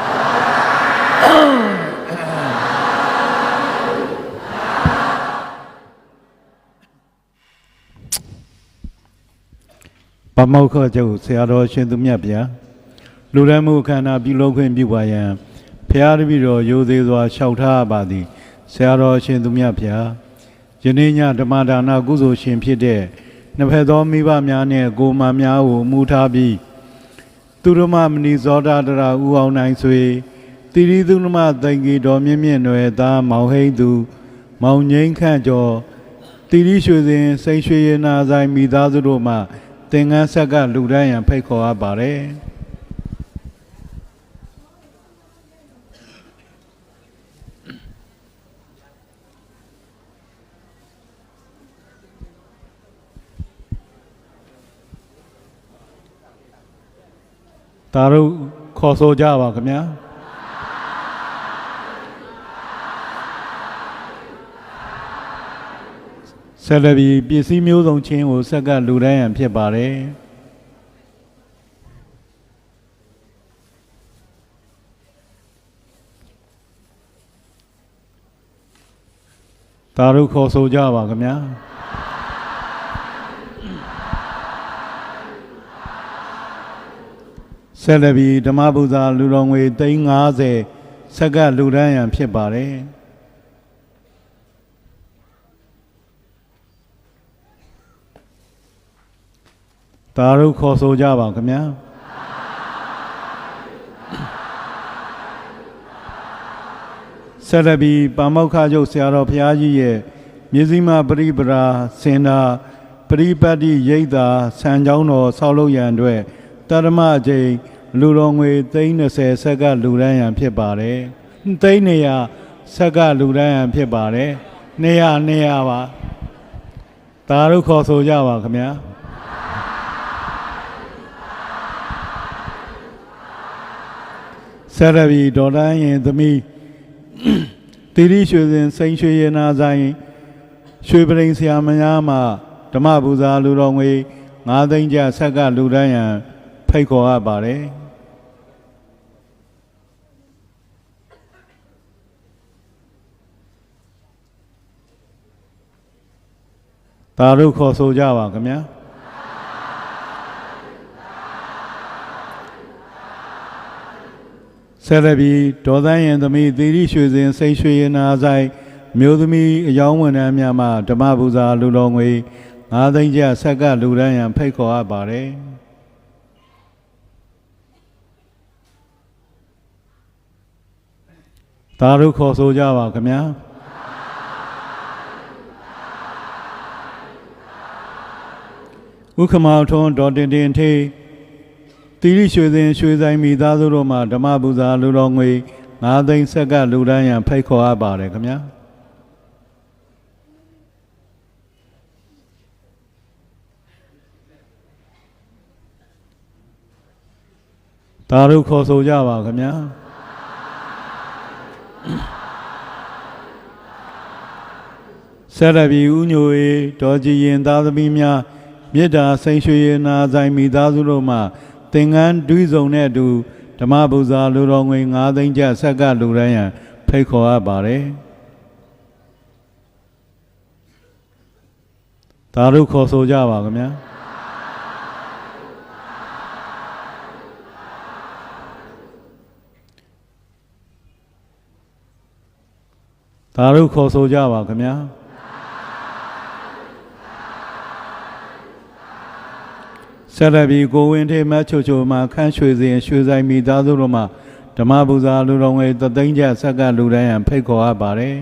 ပမောက္ခချုပ်ဆရာတော်ရှင်သူမြတ်ဗျာလူရမှုခန္ဓာပြုလုပ်ခွင့်ပြုပါရန်ဖရာတပည့်တော်ရိုသေစွာလျှောက်ထားပါသည်ဆရာတော်ရှင်သူမြတ်ဗျာယနေ့ညဓမ္မဒါနကုသိုလ်ရှင်ဖြစ်တဲ့နှစ်ဖက်သောမိဘများနှင့်ကိုယ်မှများကိုမူထားပြီးသူရမမဏိဇောဒတရဦးအောင်နိုင်ဆွေတိရိသုနမသိင်္ဂီတော်မြင့်မြင့်နွယ်သားမောင်ဟိန်းသူမောင်ငိမ့်ခန့်ကျော်တိရိရွှေစင်စိန်ရွှေရနာဆိုင်မိသားစုတို့မှသင်္ကန်းဆက်ကလူတန်းရန်ဖိတ်ခေါ်အပ်ပါတယ်ဒါတို့ခေါ်ဆိုကြပါခင်ဗျာဆက်လက်ပြီးပစ္စည်းမျိုးစုံချင်းကိုဆက်ကလူတန်းရန်ဖြစ်ပါတယ်ဒါတို့ခေါ်ဆိုကြပါခင်ဗျာဆက်လက်ပြီးဓမ္မပူဇာလူတော်ငွေ350ဆက်ကလူတန်းရန်ဖြစ်ပါတယ်ဒါတို့ခေါ်ဆိုကြပါခင်ဗျာဆက်လက်ပြီးပါမောက္ခချုပ်ဆရာတော်ဘုရားကြီးရဲ့မြေစီမပရိပရာစင်တာပရိပတ်တိရိပ်သာဆံကြောင်းတော်ဆောက်လုပ်ရန်အတွက်တရမအကျိန်လူတော်ငွေ320ဆက်ကလူတန်းရန်ဖြစ်ပါတယ်300ဆက်ကလူတန်းရန်ဖြစ်ပါတယ်200ပါဒါတို့ခေါ်ဆိုကြပါခင်ဗျာဆက်လက်ပြီးဒေါ်တန်းရင်သမီးတိရိရွှေစင်စိန်ရွှေရနာဆိုင်ရွှေပရိန်ဆရာမများမှဓမ္မပူဇာလူတော်ငွေ9သိန်းကျဆက်ကလူတန်းရန်ဖိတ်ခေါ်အပ်ပါတယ်ဒါတို့ခေါ်ဆိုကြပါခင်ဗျာဆက်လက်ပြီးဒေါ်သန်းရင်သမီးသီရိရွှေစင်စိတ်ရွှေရနာဆိုင်မျိုးသမီးအယောင်းဝန်ထမ်းများမှဓမ္မပူဇာလူတော်ငွေ9သိန်းကျဆက်ကလူတန်းရန်ဖိတ်ခေါ်အပ်ပါတယ်ဒါတို့ခေါ်ဆိုကြပါခင်ဗျာဥက္ကမောင်ထွန်းဒေါ်တင်တင်ထေးတိရိရွှေစင်ရွှေဆိုင်မိသားစုတို့မှဓမ္မပူဇာလူတော်ငွေ9သိန်းဆက်ကလူတန်းရန်ဖိတ်ခေါ်အပ်ပါတယ်ခင်ဗျာဒါတို့ခေါ်ဆိုကြပါခင်ဗျာဆက်လက်ပြီးဥညိုအေဒေါ်ကြည်ရင်သားသမီးများမေတ္တာစိန်ရွှေရနာဆိုင်မိသားစုတို့မှသင်္ကန်းဒွိစုံနဲ့အတူဓမ္မပူဇာလူတော်ငွေ9သိန်းကျဆက်ကလူတန်းရန်ဖိတ်ခေါ်အပ်ပါတယ်ဒါတို့ခေါ်ဆိုကြပါခင်ဗျာ သာဓုခေါ်ဆိုကြပါခင်ဗျာဆက်လက်ပြီးကိုဝင်းထေမချိုချိုမှာခန့်ရွှေစဉ်ရွှေဆိုင်မိသားစုတို့မှာဓမ္မပူဇာလူတော်ငယ်သသိန်းကျဆက်ကလူတိုင်းရန်ဖိတ်ခေါ်အပ်ပါတယ်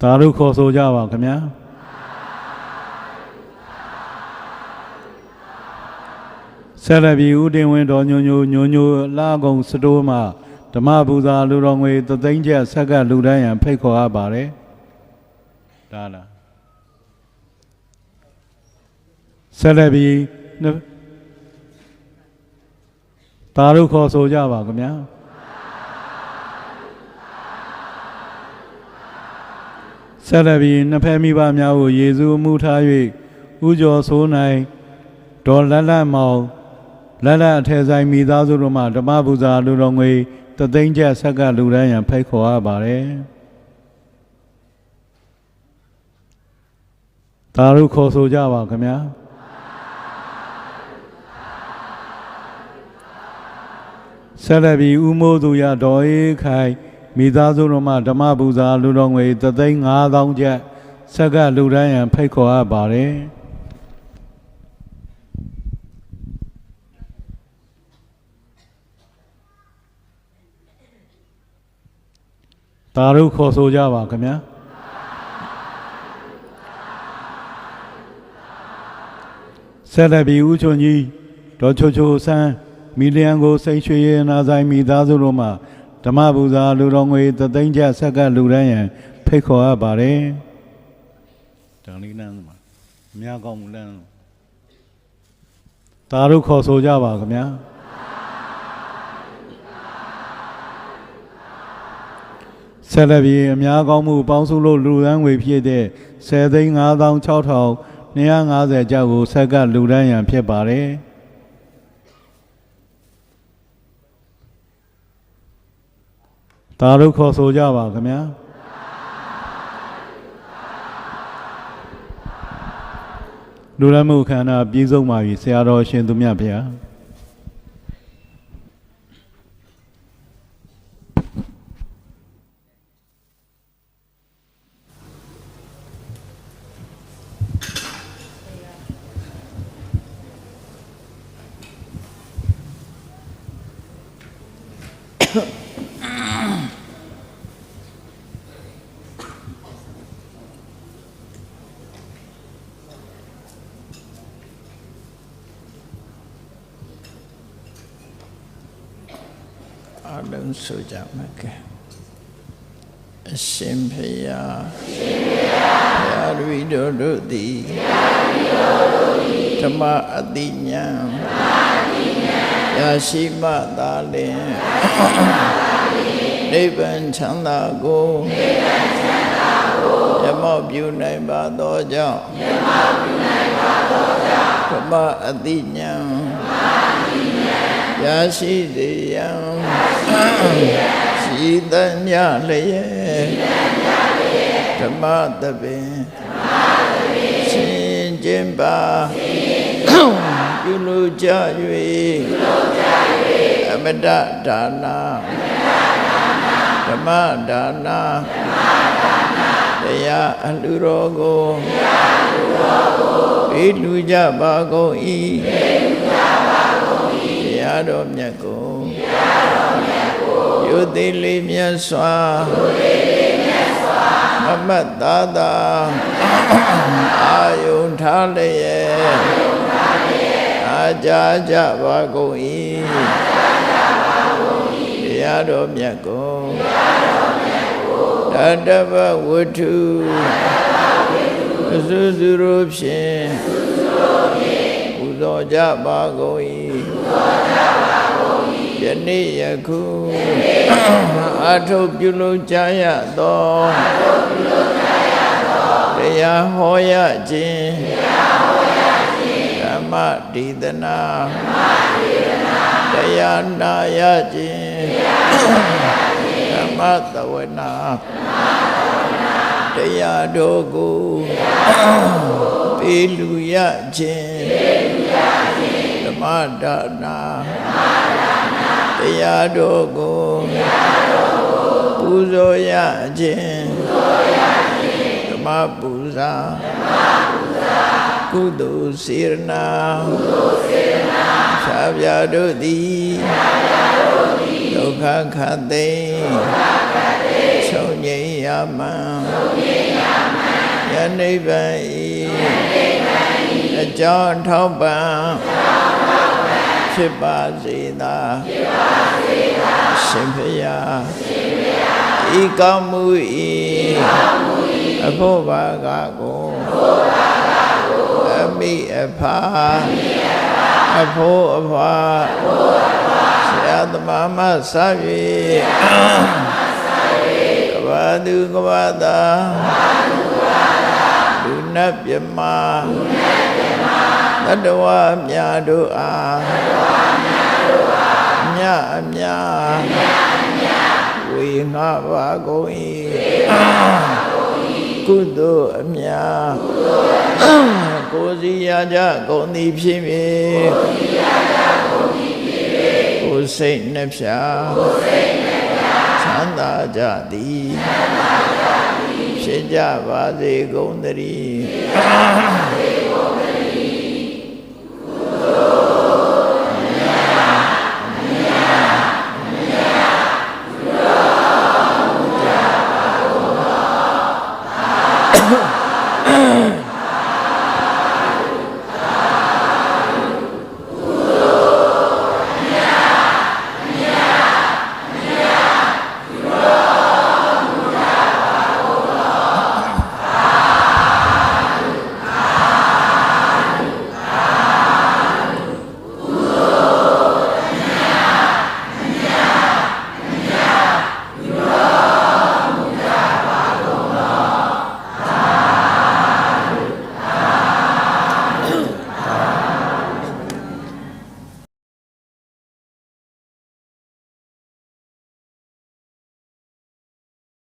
သာဓုခေါ်ဆိုကြပါခင်ဗျာဆက်လက်ပြီးဦးတင်ဝင်းတော်ညိုညိုလာကုံစတိုးမှာဓမ္မပူဇာလူတော်ငွေသသိန်းကျဆက်ကလူတိုင်းရန်ဖိတ်ခေါ်အပ်ပါတယ်ဒါလားဆက်လက်ပြီးသာဓုခေါ်ဆိုကြပါခင်ဗျာဆက်လက်ပြီးနှစ်ဖက်မိဘများကိုယေရှုအမှုထား၍ဥကျော်ဆိုးနိုင်ဒေါ်လက်လက်မောင်လက်လက်အထည်ဆိုင်မိသားစုတို့မှဓမ္မပူဇာလူတော်ငွေသသိန်းကျဆက်ကလူတိုင်းရန်ဖိတ်ခေါ်အပ်ပါတယ်သာဓုခေါ်ဆိုကြပါခင်ဗျာဆက်လက်ပြီးဥမိုးသူရဒေါ်အေးခိုင်မိသားစုတို့မှဓမ္မပူဇာလူတော်ငွေသသိန်း5000ကျပ်ဆက်ကလူတိုင်းရန်ဖိတ်ခေါ်အပ်ပါတယ်သာဓုခေါ်ဆိုကြပါခင်ဗျာဆက်လက်ပြီးဦးချွန်ကြီးဒေါ်ချိုချိုဆန်းမီလီယံကိုစိတ်ရွှေရနာဆိုင်မိသားစုတို့မှဓမ္မပူဇာလူတော်ငွေသသိန်းကျဆက်ကလူတိုင်းရန်ဖိတ်ခေါ်အပ်ပါတယ်တန်လေးနန်းမှာအများကောင်းမှုလန်းသာဓုခေါ်ဆိုကြပါခင်ဗျာဆက်လက်ပြီးအများကောင်းမှုပေါင်းစုလို့လူရန်ငွေဖြစ်တဲ့10,56,250 ကျပ်ကိုဆက်ကလူတိုင်းရန်ဖြစ်ပါတယ်သာဓုခေါ်ဆိုကြပါခင်ဗျာလူရန်မှုခန္ဓာပြည့်စုံပါပြီဆရာတော်ရှင်သူမြတ်ဗျာအားလုံးဆိုကြမှာကဲအရှင်ဖယားဘုရားတပည့်တော်တို့သည်ဓမ္မအတိညာရရှိမှသာလျှင်နိဗ္ဗာန်ချမ်းသာကိုရမောပြုနိုင်ပါသောကြောင့်ဓမ္မအတိညာရရှိစေရန်ရှိသမျှလျက်ဓမ္မသဘင်ရှင်ကျင်ပါပြုလို့ကြ၍အမတဒါနာဓမ္မဒါနာတရားအလှူတော်ကိုပေးလူကြပါကုန်၏တရားတော်မြတ်ကိုယုတိလေးမြတ်စွာမမတ်သာသာအာယုန်ထားလျက်အာကြကြပါကုန်၏တရားတော်မြတ်ကိုတတ္တဗဝတ္ထုအစုစုတို့ဖြင့်ပူဇော်ကြပါကုန်၏ယနေ့ယခုအထုပ်ပြုလုပ်ကြရသောတရားဟောရခြင်းဓမ္မဒေသနာတရားနာရခြင်းဓမ္မသဝနာတရားတော်ကိုပေးလူရခြင်းဓမ္မဒါနာ တရားတော်ကိုပူဇော်ရခြင်းဓမ္မပူဇာကုသိုလ်စေရနာဖြာပြတို့သည်ဒုက္ခခတ်သိချုပ်ငြိမ်းရမှန်ယနိဗ္ဗာန်ဤအကြောင်းထောက်ပံ့ဖြစ်ပါစေသာရှင်ဖရာဤကောင်းမှုဤအဖို့ဘာကကိုအမိအဖာအဖို့အဖွာဆရာသမားမဆ၍ကဘာသူကဘာသာလူနတ်မြမတတဝမြတ်တို့အားမြတ်အမြတ်ဝေငါပါကုန်၏ကုသိုလ်အမြတ်ကိုယ်စီရကြကုန်သည်ဖြစ်၍ကိုယ်စိတ်နှဖျားချမ်းသာကြသည်ဖြစ်ကြပါစေကုန်သတည်း